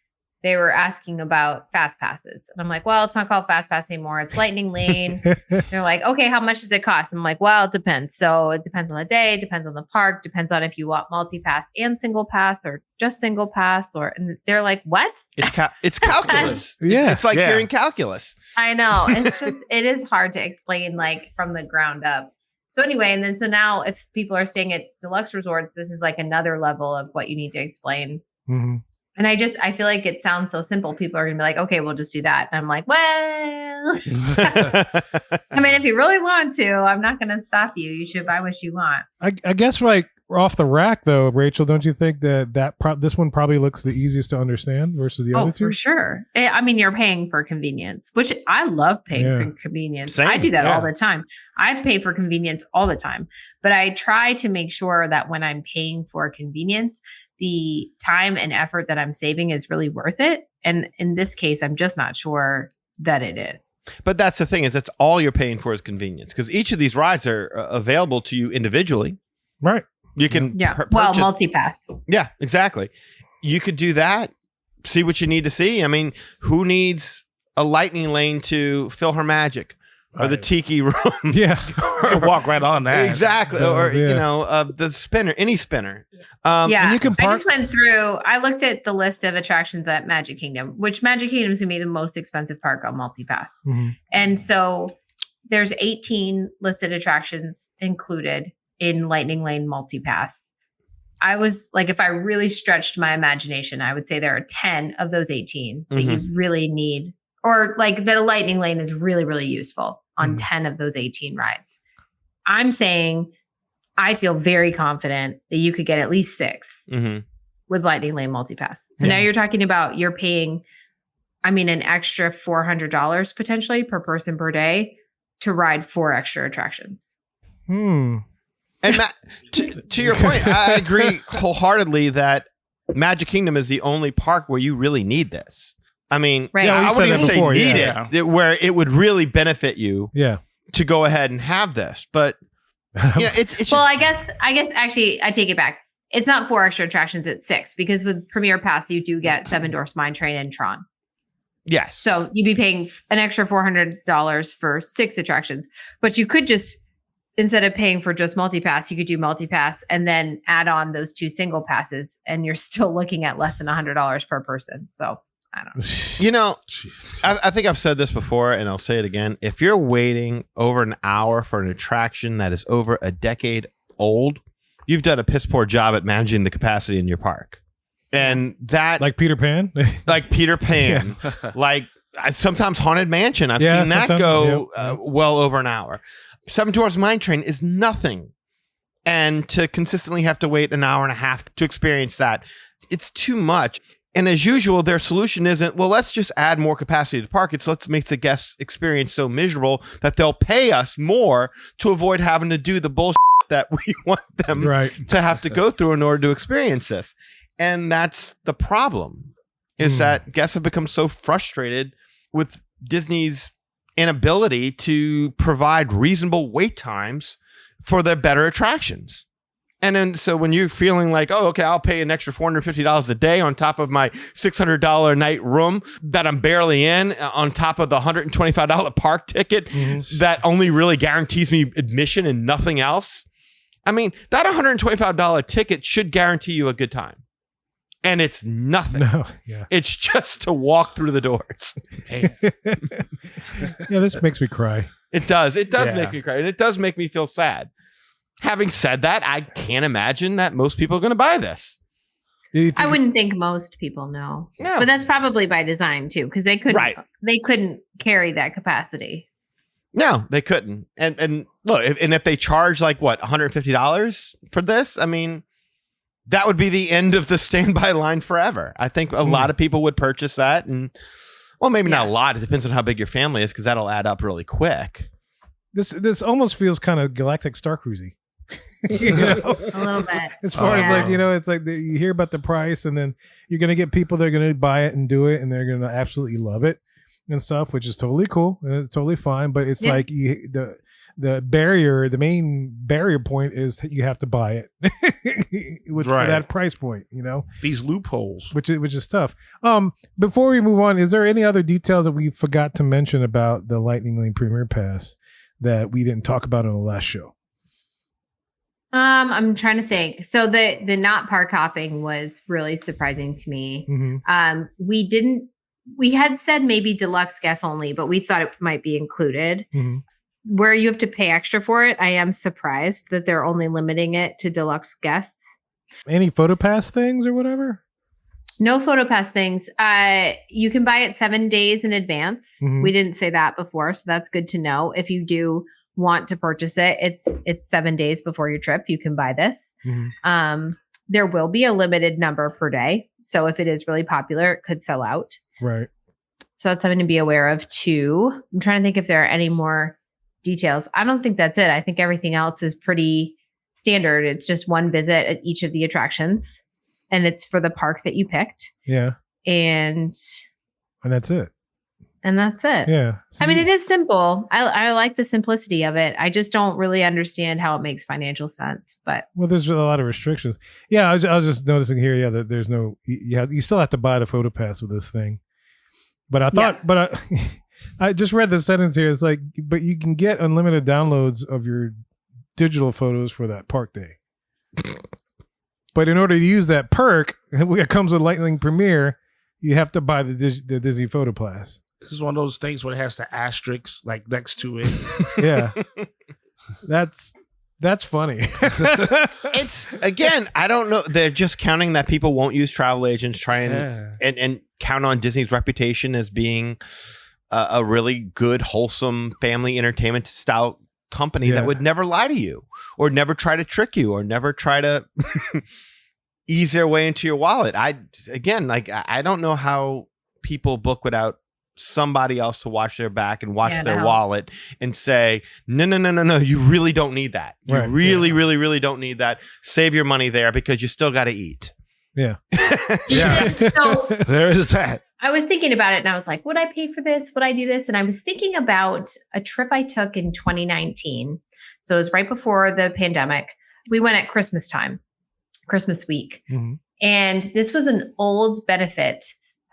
they were asking about fast passes. And I'm like, well, it's not called fast pass anymore. It's Lightning Lane. They're like, okay, how much does it cost? I'm like, well, it depends. So it depends on the day, depends on the park, depends on if you want multi-pass and single pass or just single pass. And they're like, what? It's calculus. Yeah. It's like Yeah. hearing calculus. I know. It's just, it is hard to explain like from the ground up. So anyway, and then so now if people are staying at deluxe resorts, this is like another level of what you need to explain. Mhm. And I feel like it sounds so simple. People are going to be like, okay, we'll just do that. And I'm like, well, I mean, if you really want to, I'm not going to stop you. You should buy what you want. I guess like off the rack though, Rachel, don't you think that this one probably looks the easiest to understand versus the other two? For sure. I mean, you're paying for convenience, which I love paying Yeah. for convenience. Same, I do that all yeah. the time. I pay for convenience all the time, but I try to make sure that when I'm paying for convenience, the time and effort that I'm saving is really worth it. And in this case, I'm just not sure that it is. But that's the thing is that's all you're paying for is convenience because each of these rides are available to you individually. Right. You can Yeah. purchase. Well, multi-pass. Yeah, exactly. You could do that. See what you need to see. I mean, who needs a lightning lane to Philharmagic or the Tiki Room. Yeah. You walk right on that. Exactly. Or, the spinner, any spinner. And you can I just went through, I looked at the list of attractions at Magic Kingdom, which Magic Kingdom is going to be the most expensive park on MultiPass. Mhm. And so there's 18 listed attractions included in Lightning Lane MultiPass. I was like, if I really stretched my imagination, I would say there are 10 of those 18 that you really need, or like that a Lightning Lane is really, really useful on 10 of those 18 rides. I'm saying I feel very confident that you could get at least 6 with Lightning Lane MultiPass. So now you're talking about you're paying, an extra $400 potentially per person per day to ride 4 extra attractions. And Matt, to your point, I agree wholeheartedly that Magic Kingdom is the only park where you really need this. I mean, I wouldn't even say need it, where it would really benefit you to go ahead and have this. But it's just, well, I guess actually I take it back. It's not 4 extra attractions, it's 6, because with Premier Pass, you do get 7 Dwarfs Mine Train and Tron. Yes. So you'd be paying an extra $400 for 6 attractions, but you could just, instead of paying for just multipass, you could do multipass and then add on those 2 single passes, and you're still looking at less than $100 per person. So I don't know. I think I've said this before, and I'll say it again. If you're waiting over an hour for an attraction that is over a decade old, you've done a piss poor job at managing the capacity in your park. And that, like Peter Pan, like sometimes Haunted Mansion. I've seen that go well over an hour. 7 Dwarfs Mine Train is nothing. And to consistently have to wait an hour and a half to experience that, it's too much. And as usual, their solution isn't, well, let's just add more capacity to the park. It's let's make the guest experience so miserable that they'll pay us more to avoid having to do the bullshit that we want them to have to go through in order to experience this. And that's the problem, is that guests have become so frustrated with Disney's inability to provide reasonable wait times for their better attractions. And then so when you're feeling like, oh, okay, I'll pay an extra $450 a day on top of my $600 a night room that I'm barely in, on top of the $125 park ticket that only really guarantees me admission and nothing else. I mean, that $125 ticket should guarantee you a good time. And it's nothing. It's just to walk through the doors. This makes me cry. It does. It does make me cry. And it does make me feel sad. Having said that, I can't imagine that most people are going to buy this. I wouldn't think most people know. No. But that's probably by design too, because they couldn't carry that capacity. No, they couldn't. And look, if they charge like what, $150 for this, I mean, that would be the end of the standby line forever. I think a lot of people would purchase that, and well, maybe not a lot. It depends on how big your family is, because that'll add up really quick. This almost feels kind of Galactic Star Cruisy. A little bit. As far as like, it's like you hear about the price, and then you're going to get people that are going to buy it and do it, and they're going to absolutely love it and stuff, which is totally cool. It's totally fine. But it's like the main barrier point is that you have to buy it for that price point, these loopholes, which is tough. Before we move on, is there any other details that we forgot to mention about the Lightning Lane Premier Pass that we didn't talk about on the last show? I'm trying to think. So the not park hopping was really surprising to me. We had said maybe deluxe guests only, but we thought it might be included. Where you have to pay extra for it, I am surprised that they're only limiting it to deluxe guests. Any PhotoPass things or whatever? No PhotoPass things. You can buy it 7 days in advance. We didn't say that before, so that's good to know. If you do want to purchase it, it's 7 days before your trip. You can buy this. There will be a limited number per day. So if it is really popular, it could sell out. Right. So that's something to be aware of too. I'm trying to think if there are any more details. I don't think that's it. I think everything else is pretty standard. It's just one visit at each of the attractions, and it's for the park that you picked. Yeah. And that's it. Yeah. So it is simple. I like the simplicity of it. I just don't really understand how it makes financial sense. But there's a lot of restrictions. Yeah, I was just noticing here. Yeah, that there's no. You still have to buy the PhotoPass with this thing. But I thought, I just read the sentence here. It's like, but you can get unlimited downloads of your digital photos for that park day. But in order to use that perk, it comes with Lightning Premiere. You have to buy the Disney Photo Pass. This is one of those things where it has the asterisk like next to it. Yeah, that's funny. It's again, I don't know. They're just counting that people won't use travel agents, and count on Disney's reputation as being a really good, wholesome family entertainment style company that would never lie to you or never try to trick you or never try to ease their way into your wallet. I don't know how people book without somebody else to watch their back and watch their wallet and say, no, you really don't need that. You really don't need that. Save your money there because you still got to eat. Yeah. So There is that. I was thinking about it and I was like, would I pay for this? Would I do this? And I was thinking about a trip I took in 2019. So it was right before the pandemic. We went at Christmas time, Christmas week. Mm-hmm. And this was an old benefit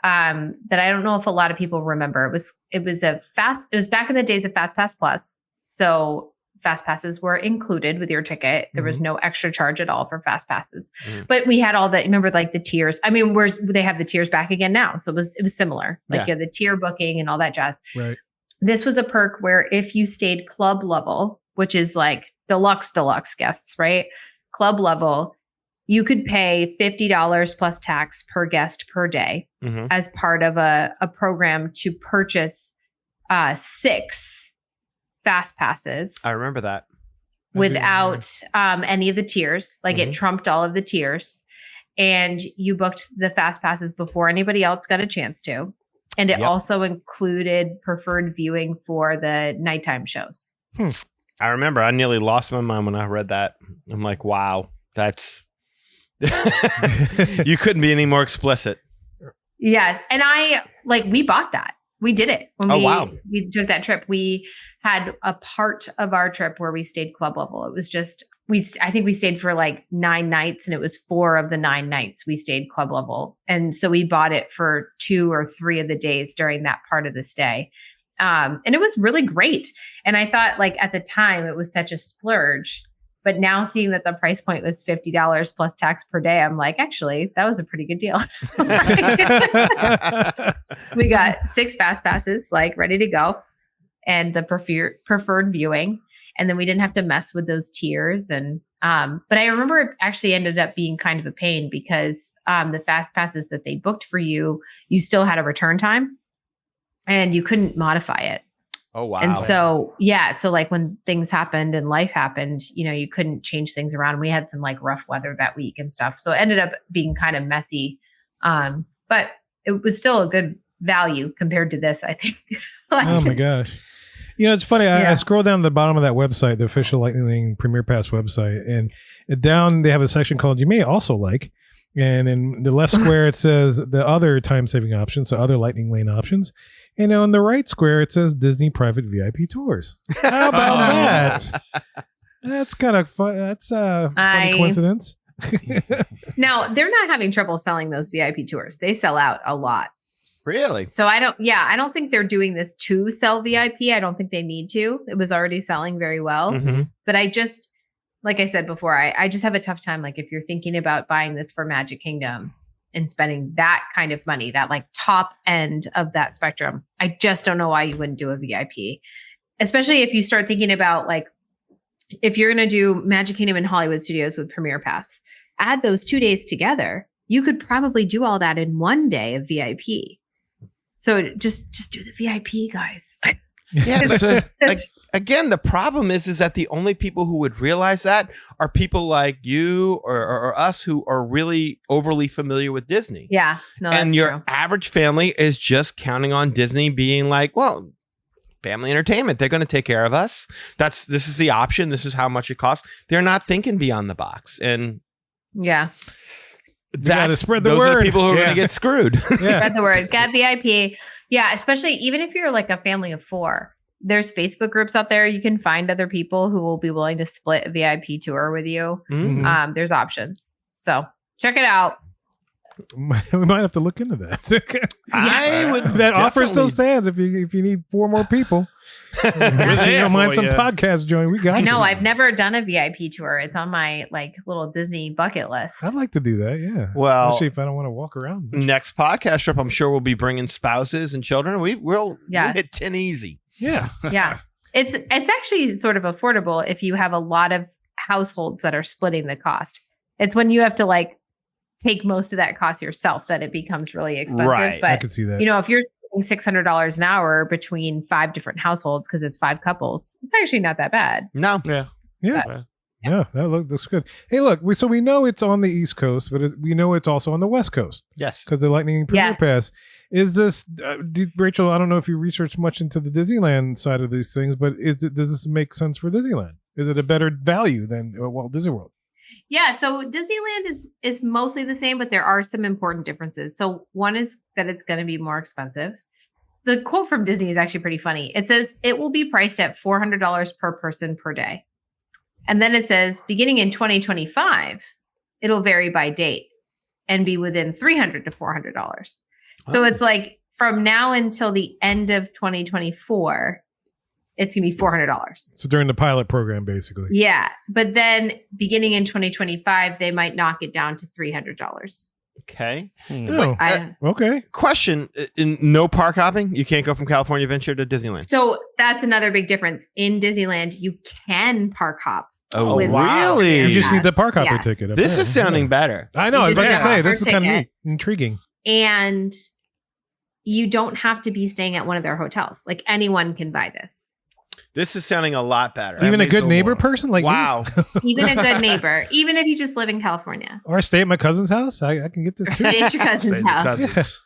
that I don't know if a lot of people remember. It was back in the days of FastPass Plus. So Fast Passes were included with your ticket. There was no extra charge at all for Fast Passes, but we had all that. Remember, like the tiers. I mean, they have the tiers back again now, so it was similar. Like you had the tier booking and all that jazz. Right. This was a perk where if you stayed club level, which is like deluxe guests, right? Club level, you could pay $50 plus tax per guest per day as part of a program to purchase 6 Fast Passes. I remember that. Without any of the tiers. Like it trumped all of the tiers. And you booked the Fast Passes before anybody else got a chance to. And it also included preferred viewing for the nighttime shows. I remember I nearly lost my mind when I read that. I'm like, wow, that's you couldn't be any more explicit. Yes. And we bought that. We did it. When we took that trip. We had a part of our trip where we stayed club level. It was just, I think we stayed for like 9 nights and it was 4 of the 9 nights we stayed club level. And so we bought it for 2 or 3 of the days during that part of the stay. And it was really great. And I thought like at the time it was such a splurge, but now seeing that the price point was $50 plus tax per day, I'm like, actually, that was a pretty good deal. We got 6 Fast Passes, like ready to go, and the preferred viewing. And then we didn't have to mess with those tiers. And but I remember it actually ended up being kind of a pain because the Fast Passes that they booked for you, you still had a return time and you couldn't modify it. Oh, wow. And so, so like when things happened and life happened, you couldn't change things around. We had some like rough weather that week and stuff. So it ended up being kind of messy. But it was still a good value compared to this, I think. Oh my gosh. It's funny. I scroll down to the bottom of that website, the official Lightning Premier Pass website, and down they have a section called "You May Also Like," and in the left square it says the other time-saving options, so other Lightning Lane options, and on the right square it says Disney private VIP tours. How about that? That's kind of fun. That's a funny coincidence. Now they're not having trouble selling those VIP tours. They sell out a lot. Really? So I don't think they're doing this to sell VIP. I don't think they need to. It was already selling very well. But I just, like I said before, I just have a tough time. Like if you're thinking about buying this for Magic Kingdom and spending that kind of money, that like top end of that spectrum, I just don't know why you wouldn't do a VIP. Especially if you start thinking about like, if you're going to do Magic Kingdom and Hollywood Studios with Premier Pass, add those 2 days together. You could probably do all that in 1 day of VIP. So just do the VIP, guys. Yeah. So, again, the problem is that the only people who would realize that are people like you or us who are really overly familiar with Disney. Yeah. No, and that's your true. average family is just counting on Disney being like, well, family entertainment. They're going to take care of us. This is the option. This is how much it costs. They're not thinking beyond the box. And yeah. That's spread the those word. are the people who are going to get screwed. Spread the word. Get VIP. Yeah, especially even if you're like a family of 4. There's Facebook groups out there. You can find other people who will be willing to split a VIP tour with you. There's options. So check it out. We might have to look into that. I would. That offer still definitely- stands if you need 4 more people. We're If you there don't mind for some ya. podcast join, we got you. No, I've never done a VIP tour. It's on my like little Disney bucket list. I'd like to do that, yeah. Well- Especially if I don't want to walk around. Next podcast trip, I'm sure we'll be bringing spouses and children. We'll Yes. hit 10 easy. Yeah. Yeah. It's actually sort of affordable if you have a lot of households that are splitting the cost. It's when you have to like take most of that cost yourself that it becomes really expensive. Right. I But could see that. you know, if you're paying $600 an hour between 5 different households because it's 5 couples, it's actually not that bad. No. Yeah. Yeah. Yeah, that's good. Hey, look, we know it's on the East Coast, but we know it's also on the West Coast Yes. because the Lightning Premier Yes. Pass. Is this, Rachel, I don't know if you researched much into the Disneyland side of these things, but does this make sense for Disneyland? Is it a better value than Walt Disney World? Yeah, so Disneyland is mostly the same, but there are some important differences. So one is that it's going to be more expensive. The quote from Disney is actually pretty funny. It says it will be priced at $400 per person per day. And then it says beginning in 2025, it'll vary by date and be within $300 to $400. So it's like from now until the end of 2024, it's going to be $400. So during the pilot program, basically. Yeah. But then beginning in 2025, they might knock it down to $300. Okay. Oh, okay. Question: in no park hopping, you can't go from California Adventure to Disneyland. So that's another big difference. In Disneyland, you can park hop. Oh, with- really? You just need the park hopper Yeah. ticket. This apparently. is sounding better. I know. I You was just about to need a say, hopper this is kind of ticket. neat. Intriguing. And you don't have to be staying at one of their hotels. Like anyone can buy this. This is sounding a lot better. Even a makes good it neighbor more. person like me? Wow. Even a good neighbor, even if you just live in California. Or stay at my cousin's house. I can get this too. Stay at your cousin's Say the house. cousins.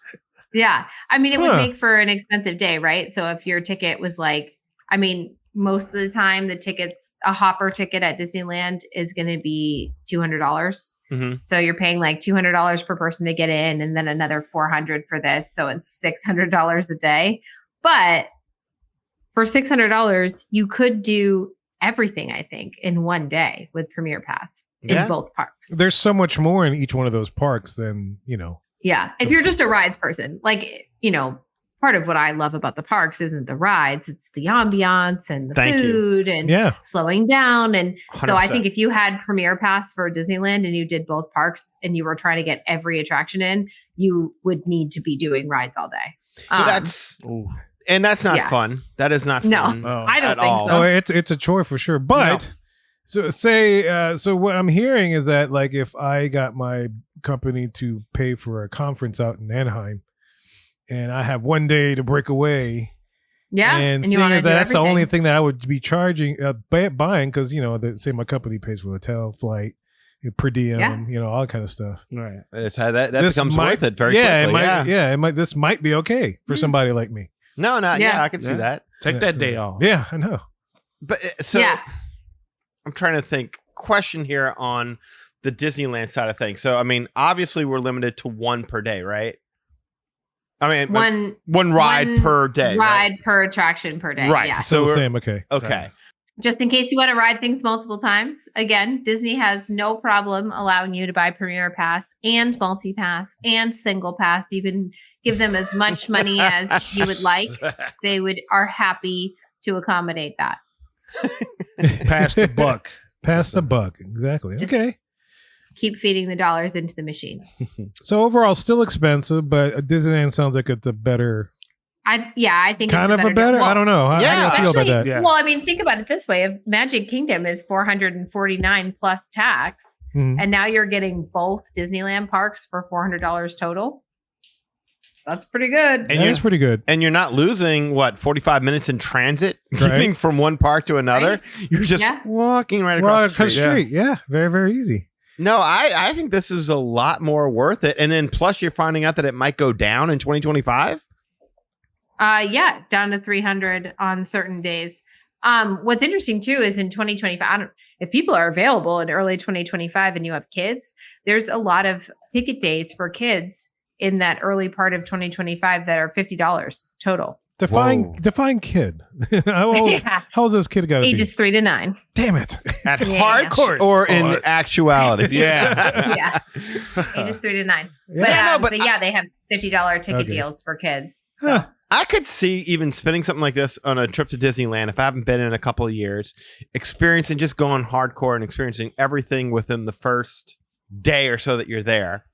Yeah. I mean, it would Huh. make for an expensive day, right? So if your ticket was like, I mean, most of the time a hopper ticket at Disneyland is going to be $200. Mhm. So you're paying like $200 per person to get in and then another $400 for this. So it's $600 a day. But for $600, you could do everything, I think, in one day with Premier Pass Yeah. in both parks. There's so much more in each one of those parks than, Yeah. If you're just a rides person, like, part of what I love about the parks isn't the rides, it's the ambiance and the Thank you. food and yeah. slowing down. And so I 100%. think if you had Premier Pass for Disneyland and you did both parks and you were trying to get every attraction in, you would need to be doing rides all day. So that's Ooh. not yeah. fun. That is not No. fun. Oh. I don't at think all. so. Oh, it's a chore for sure. But so what I'm hearing is that like if I got my company to pay for a conference out in Anaheim and I have one day to break away, Yeah. and you seeing wanna as do that's the only everything. thing that I would be charging buying because say my company pays for hotel, flight, per diem, Yeah. all that kind of stuff. Right. It's that This becomes might- worth it very yeah, quickly. it might. This might be okay for Mhm. somebody like me. No, yeah, Yeah. I can see Yeah. that. Take Yeah, that so- day off. Yeah, I know. But so Yeah. I'm trying to think. Question here on the Disneyland side of things. So I mean, obviously we're limited to one per day, right? I mean, one ride one per day, ride right? per attraction per day. Right. Yeah. So Still the we're- same. Okay. Okay. Just in case you want to ride things multiple times, again, Disney has no problem allowing you to buy Premier Pass and Multi Pass and Single Pass. You can give them as much money as you would like. They are happy to accommodate that. Pass the buck. Pass the buck. Exactly. Just- Okay. Keep feeding the dollars into the machine. So overall, still expensive, but Disneyland sounds like it's a better, I think kind it's of a better. deal. I don't know. How do Yeah. you feel about that? Yeah. Well, I mean, think about it this way: if Magic Kingdom is $449 plus tax, Mhm. and now you're getting both Disneyland parks for $400 total. That's pretty good. And That's pretty good. And you're not losing 45 minutes in transit, Right. getting from one park to another. You're just Yeah. walking right Right across the street. Yeah. Very, very easy. No, I think this is a lot more worth it. And then plus you're finding out that it might go down in 2025. Yeah, down to 300 on certain days. What's interesting too is in 2025, if people are available in early 2025 and you have kids, there's a lot of ticket days for kids in that early part of 2025 that are $50 total. Define kid. How old is this kid got to be? Ages 3 to 9. Damn it. At Yeah. heart or in actuality? Yeah. Ages 3 to 9. Yeah. But they have $50 ticket deals for kids. So. Huh. I could see even spending something like this on a trip to Disneyland if I haven't been in a couple of years, experiencing just going hardcore and experiencing everything within the first day or so that you're there.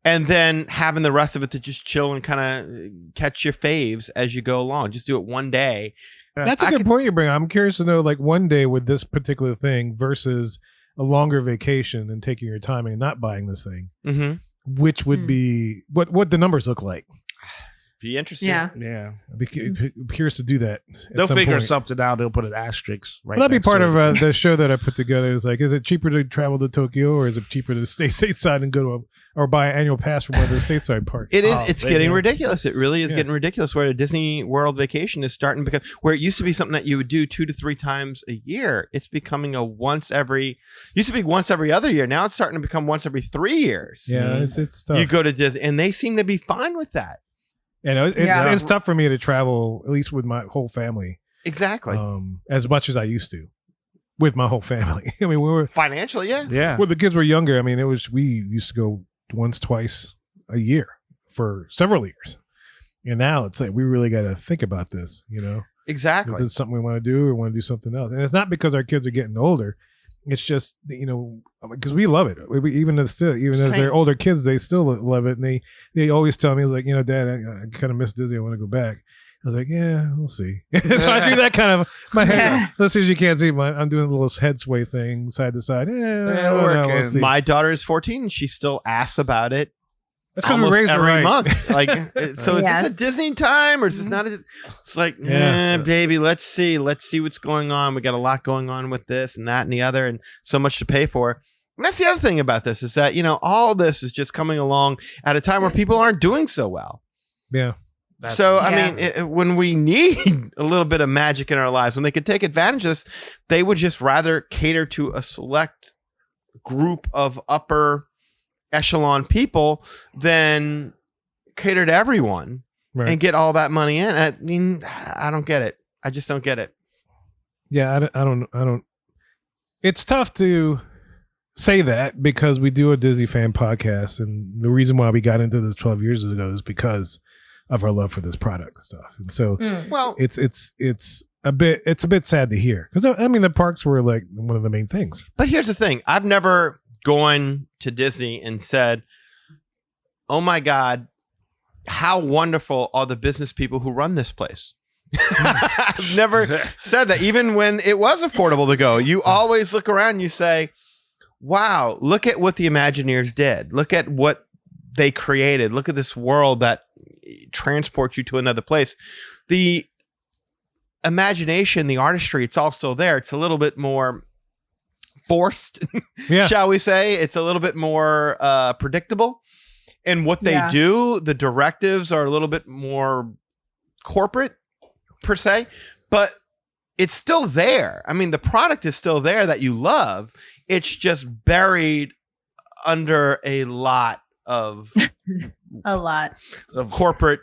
And then having the rest of it to just chill and kind of catch your faves as you go along. Just do it one day. That's a good point you bring up. I'm curious to know, like, one day with this particular thing versus a longer vacation and taking your time and not buying this thing, which would be what the numbers look like. Be interesting. Yeah. Yeah. I'd be curious to do that. They'll figure something out. They'll put an asterisk right. That'd be part of the show that I put together. Is like, is it cheaper to travel to Tokyo or is it cheaper to stay stateside and go to or buy an annual pass from one of the stateside parks? It is. It's getting ridiculous. It really is getting ridiculous. Where a Disney World vacation is starting to become, where it used to be something that you would do 2 to 3 times a year. It's becoming used to be once every other year. Now it's starting to become once every 3 years. Yeah, it's tough. You go to Disney, and they seem to be fine with that. And it's tough for me to travel, at least with my whole family. Exactly. As much as I used to with my whole family. I mean, we were financially, yeah. When the kids were younger, I mean, we used to go once, twice a year for several years. And now it's like, we really got to think about this, you know? Exactly. Is this something we want to do or want to do something else? And it's not because our kids are getting older. It's just, you know, because we love it. Even as they're older kids, they still love it. And they always tell me, it's like, you know, Dad, I kind of miss Disney. I want to go back. I was like, yeah, we'll see. So I do that kind of, my head, listeners, you can't see, I'm doing a little head sway thing side to side. We'll see. My daughter is 14 and she still asks about it. That's because we raised her every right. month. Like, so is this a Disney time or is this not? It's like, baby, let's see what's going on. We got a lot going on with this and that and the other, and so much to pay for. And that's the other thing about this is that, you know, all this is just coming along at a time where people aren't doing so well. Yeah. I mean, when we need a little bit of magic in our lives, when they could take advantage of this, they would just rather cater to a select group of upper echelon people than cater to everyone and get all that money in. I mean, I don't get it. I just don't get it. Yeah, I don't. It's tough to say that because we do a Disney fan podcast, and the reason why we got into this 12 years ago is because of our love for this product and stuff. And so, well, it's a bit sad to hear because I mean the parks were like one of the main things. But here's the thing: I've never gone to Disney and said, "Oh my God, how wonderful are the business people who run this place." I've never said that, even when it was affordable to go. You always look around and you say, wow, look at what the Imagineers did. Look at what they created. Look at this world that transports you to another place. The imagination, the artistry, it's all still there. It's a little bit more forced, shall we say. It's a little bit more predictable. And what they do, the directives are a little bit more corporate, per se, but it's still there. I mean, the product is still there that you love. It's just buried under a lot of of corporate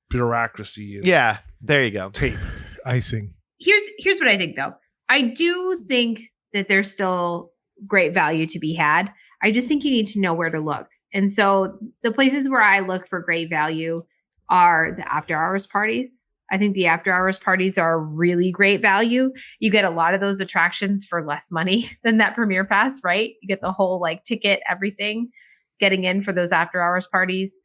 bureaucracy. Yeah, there you go. Tape icing. Here's what I think, though. I do think that there's still great value to be had. I just think you need to know where to look. And so the places where I look for great value are the after hours parties. I think the after hours parties are really great value. You get a lot of those attractions for less money than that Premier Pass, right? You get the whole like ticket, everything, getting in for those after hours parties.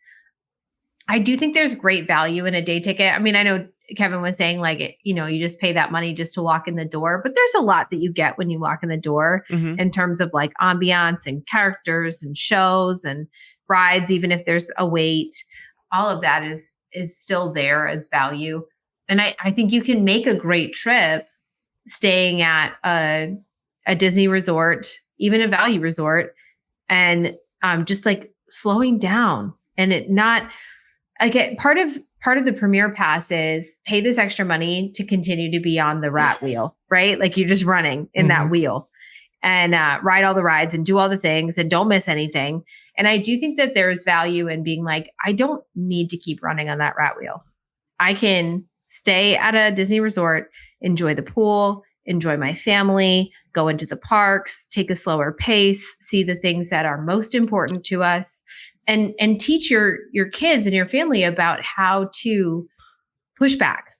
I do think there's great value in a day ticket. I mean, I know Kevin was saying like, you just pay that money just to walk in the door, but there's a lot that you get when you walk in the door in terms of like ambiance and characters and shows and rides, even if there's a wait. All of that is still there as value. And I think you can make a great trip staying at a Disney resort, even a value resort, and just like slowing down and it not like part of the Premier Pass is pay this extra money to continue to be on the rat wheel, right? Like you're just running in that wheel and ride all the rides and do all the things and don't miss anything. And I do think that there's value in being like, I don't need to keep running on that rat wheel. I can stay at a Disney resort, enjoy the pool, enjoy my family, go into the parks, take a slower pace, see the things that are most important to us, and teach your kids and your family about how to push back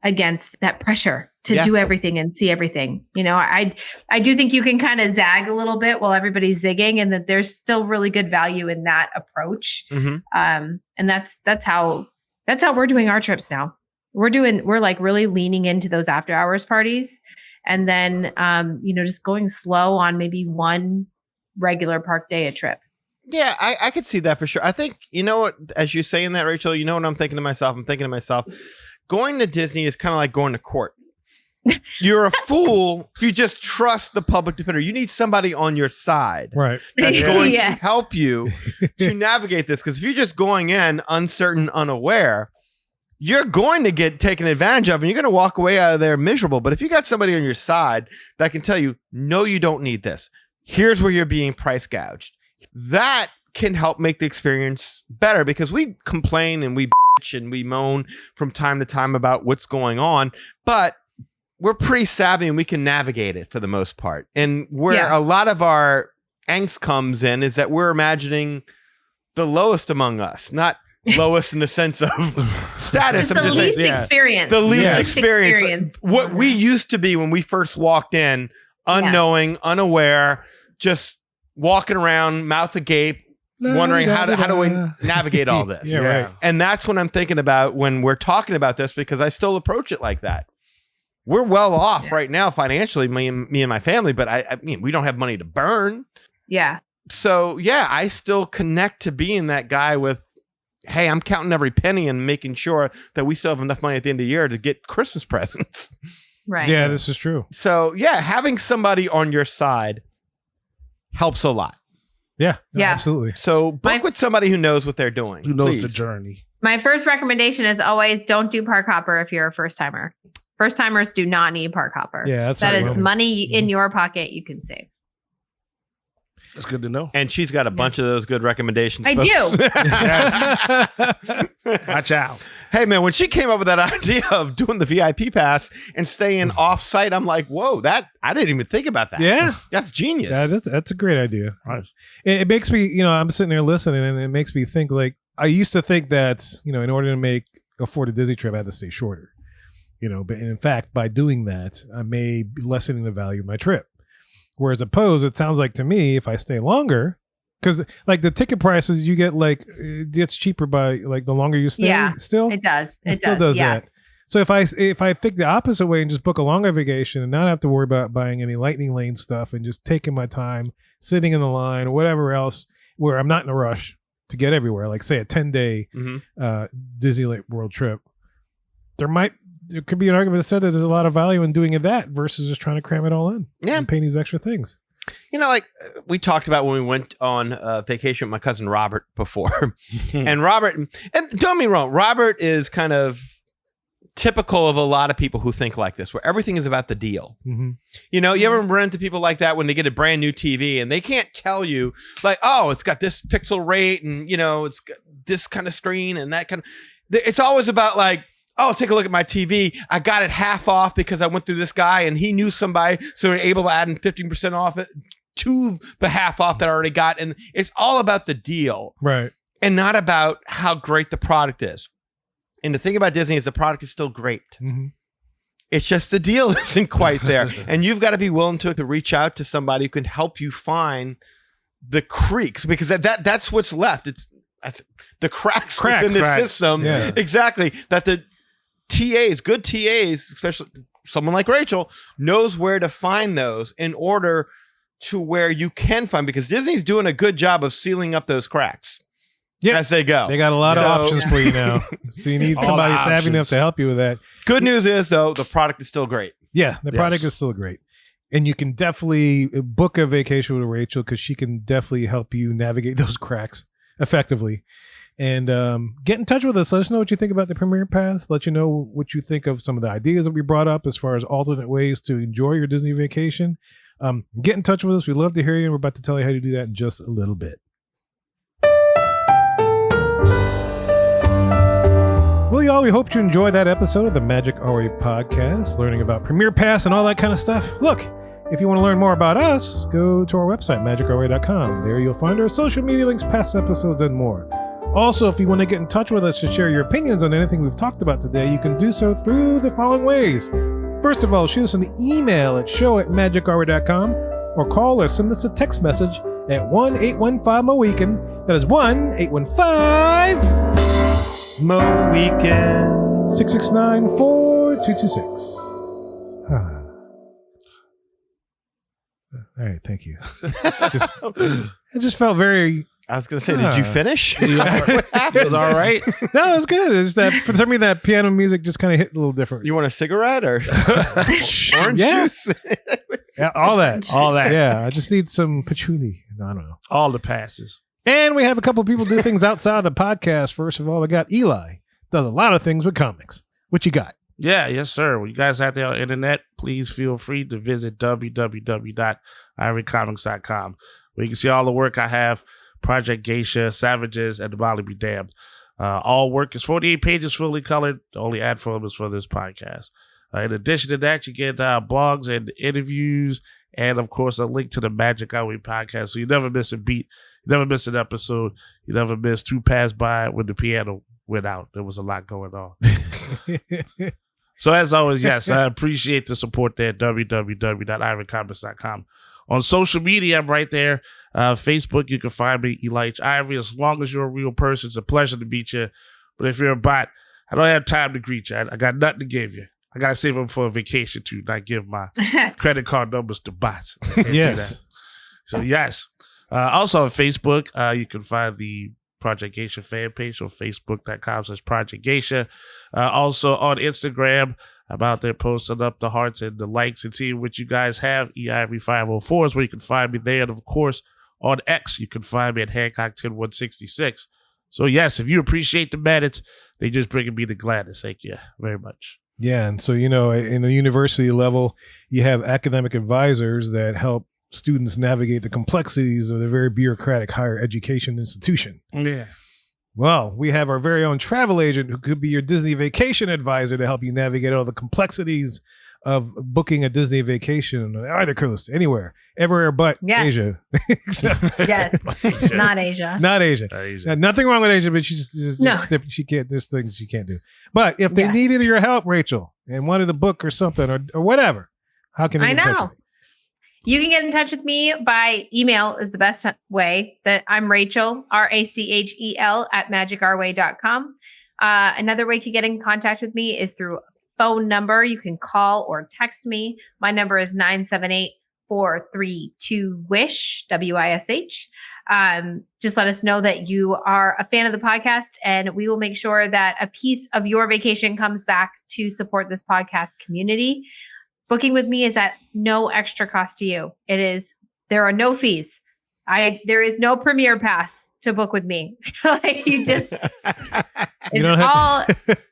against that pressure to do everything and see everything. You know, I do think you can kind of zag a little bit while everybody's zigging, and that there's still really good value in that approach. And that's how we're doing our trips now. We're like really leaning into those after hours parties, and then just going slow on maybe one regular park day a trip. Yeah, I could see that for sure. I think, you know what, as you're saying that, Rachel, you know what I'm thinking to myself? I'm thinking to myself, going to Disney is kind of like going to court. You're a fool if you just trust the public defender. You need somebody on your side, right? That's going to help you to navigate this. Because if you're just going in uncertain, unaware, you're going to get taken advantage of, and you're going to walk away out of there miserable. But if you got somebody on your side that can tell you, no, you don't need this. Here's where you're being price gouged. That can help make the experience better, because we complain and we bitch and we moan from time to time about what's going on, but we're pretty savvy and we can navigate it for the most part. And where a lot of our angst comes in is that we're imagining the lowest among us, not lowest in the sense of status. The least experience. The least experience. What we used to be when we first walked in, unknowing, unaware, just walking around, mouth agape, wondering how do we navigate all this? Right. And that's what I'm thinking about when we're talking about this, because I still approach it like that. We're well off right now financially, me and my family, but I mean, we don't have money to burn. Yeah. So I still connect to being that guy with, hey, I'm counting every penny and making sure that we still have enough money at the end of the year to get Christmas presents. Right. Yeah, this is true. So having somebody on your side helps a lot. Yeah, absolutely. So book with somebody who knows what they're doing. Who knows the journey. My first recommendation is always don't do park hopper if you're a first timer. First timers do not need park hopper. Yeah, that is money in your pocket you can save. That's good to know. And she's got a bunch of those good recommendations. I do. Watch out. Hey, man, when she came up with that idea of doing the VIP pass and staying off site, I'm like, whoa, I didn't even think about that. Yeah. That's genius. That's a great idea. Right. It makes me, I'm sitting there listening, and it makes me think, like, I used to think that, in order to afford a Disney trip, I had to stay shorter. But in fact, by doing that, I may be lessening the value of my trip. Whereas opposed, it sounds like to me, if I stay longer, because like the ticket prices you get, like it gets cheaper by like the longer you stay. Yeah, still it does. It still does yes. that. So if I think the opposite way and just book a longer vacation and not have to worry about buying any lightning lane stuff and just taking my time, sitting in the line or whatever else, where I'm not in a rush to get everywhere, like say a 10-day Disneyland World trip, there could be an argument that said that there's a lot of value in doing that versus just trying to cram it all in and paying these extra things. Like we talked about when we went on vacation with my cousin Robert before. And Robert, and don't get me wrong, Robert is kind of typical of a lot of people who think like this, where everything is about the deal. Mm-hmm. You ever run into people like that when they get a brand new TV and they can't tell you, like, oh, it's got this pixel rate and, it's got this kind of screen and that kind of, it's always about like, oh, take a look at my TV. I got it half off because I went through this guy and he knew somebody, so they're able to add in 15% off it to the half off that I already got. And it's all about the deal. Right. And not about how great the product is. And the thing about Disney is the product is still great. Mm-hmm. It's just the deal isn't quite there. And you've got to be willing to reach out to somebody who can help you find the creaks, because that's what's left. That's the cracks within the system. Yeah. Exactly. That the good TAs, especially someone like Rachel, knows where to find those in order to where you can find, because Disney's doing a good job of sealing up those cracks as they go. They got a lot of options for you now. So you need somebody savvy enough to help you with that. Good news is, though, the product is still great. Yeah, the product is still great. And you can definitely book a vacation with Rachel, because she can definitely help you navigate those cracks effectively. And get in touch with us. Let us know what you think about the Premier Pass. Let you know what you think of some of the ideas that we brought up as far as alternate ways to enjoy your Disney vacation. Get in touch with us. We'd love to hear you. And we're about to tell you how to do that in just a little bit. Well, Well, y'all, we hope you enjoyed that episode of the Magic Our Way podcast, learning about Premier Pass and all that kind of stuff. Look, if you want to learn more about us, go to our website, magicourway.com. There you'll find our social media links, past episodes, and more. Also, if you want to get in touch with us to share your opinions on anything we've talked about today, you can do so through the following ways. First of all, shoot us an email at show@magicourway.com or call or send us a text message at 1-815-MOWEEKEND. That is 1-815-MOWEEKEND 669-4226. All right, thank you. It just felt very... I was going to say, did you finish? It was all right. No, it was good. It's that for some reason that piano music just kind of hit a little different. You want a cigarette or orange Yes. juice? Yeah, all that. All that. Yeah, I just need some patchouli. I don't know. All the passes. And we have a couple people do things outside of the podcast. First of all, we got Eli. Does a lot of things with comics. What you got? Yeah, yes, sir. When you guys out there on the internet, please feel free to visit www.ivorycomics.com, where you can see all the work I have. Project Geisha, Savages, and The Molly Be Damned. All work is 48 pages, fully colored. The only ad film is for this podcast. In addition to that, you get blogs and interviews, and of course, a link to the Magic Our Way podcast. So you never miss a beat, you never miss an episode, you never miss two pass by when the piano went out. There was a lot going on. So as always, yes, I appreciate the support there at www.ivorycomics.com. On social media, I'm right there. Facebook, you can find me, Eli H. Ivory. As long as you're a real person, it's a pleasure to meet you. But if you're a bot, I don't have time to greet you. I got nothing to give you. I got to save them for a vacation, too, not give my credit card numbers to bots. Yes. So, yes. Also on Facebook, you can find the Project Geisha fan page on facebook.com/Project Geisha. Also on Instagram, I'm out there posting up the hearts and the likes and seeing what you guys have. EIvory504 is where you can find me there. And of course, on X, you can find me at Hancock10166. So yes, if you appreciate the manage, they just bringing me the gladness. Thank you very much. Yeah, and so, in the university level, you have academic advisors that help students navigate the complexities of the very bureaucratic higher education institution. Yeah. Well, we have our very own travel agent who could be your Disney vacation advisor to help you navigate all the complexities of booking a Disney vacation on either coast, anywhere, everywhere but Asia. Yes, not Asia. Not Asia. Nothing wrong with Asia, but she No. she can't. There's things she can't do. But if they needed your help, Rachel, and wanted a book or something or whatever, how can they get in touch with you? You can get in touch with me by email is the best way. That I'm Rachel, RACHEL @magicourway.com. Another way to get in contact with me is through phone number. You can call or text me. My number is 978-432-WISH, WISH. Just let us know that you are a fan of the podcast, and we will make sure that a piece of your vacation comes back to support this podcast community. Booking with me is at no extra cost to you. There are no fees. There is no Premier Pass to book with me. It's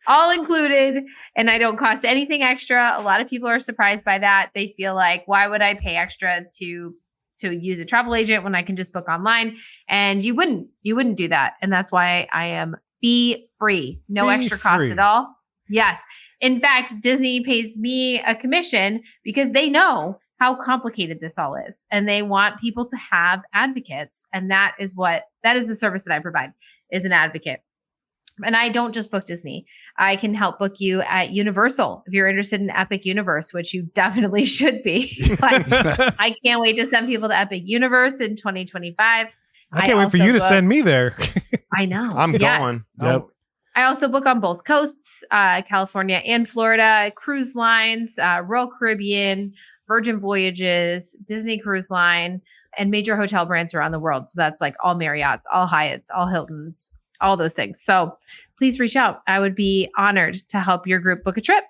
all included, and I don't cost anything extra. A lot of people are surprised by that. They feel like, why would I pay extra to use a travel agent when I can just book online? And you wouldn't do that. And that's why I am fee free, no extra cost at all. Yes. In fact, Disney pays me a commission because they know how complicated this all is, and they want people to have advocates. And that is the service that I provide, is an advocate. And I don't just book Disney. I can help book you at Universal if you're interested in Epic Universe, which you definitely should be. I can't wait to send people to Epic Universe in 2025. I can't wait for you to send me there. I know. I'm going. Yep. I also book on both coasts, California and Florida, cruise lines, Royal Caribbean, Virgin Voyages, Disney Cruise Line, and major hotel brands around the world. So that's like all Marriotts, all Hyatts, all Hiltons, all those things. So please reach out. I would be honored to help your group book a trip.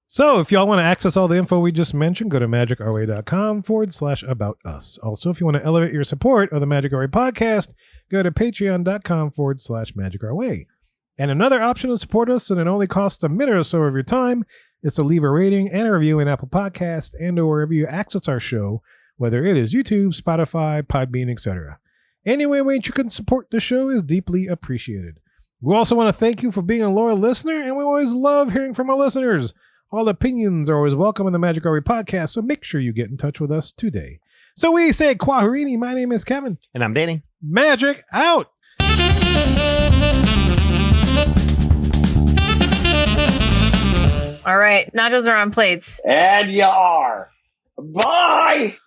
So if y'all want to access all the info we just mentioned, go to magicourway.com/about us. Also, if you want to elevate your support of the Magic Our Way podcast, go to patreon.com/magicourway. And another option to support us, and it only costs a minute or so of your time, is to leave a rating and a review in Apple Podcasts and or wherever you access our show, whether it is YouTube, Spotify, Podbean, etc. Any way in which you can support the show is deeply appreciated. We also want to thank you for being a loyal listener, and we always love hearing from our listeners. All opinions are always welcome in the Magic Our Way podcast, so make sure you get in touch with us today. So we say Kwaharini. My name is Kevin. And I'm Danny. Magic out. All right. Nachos are on plates. And you are. Bye.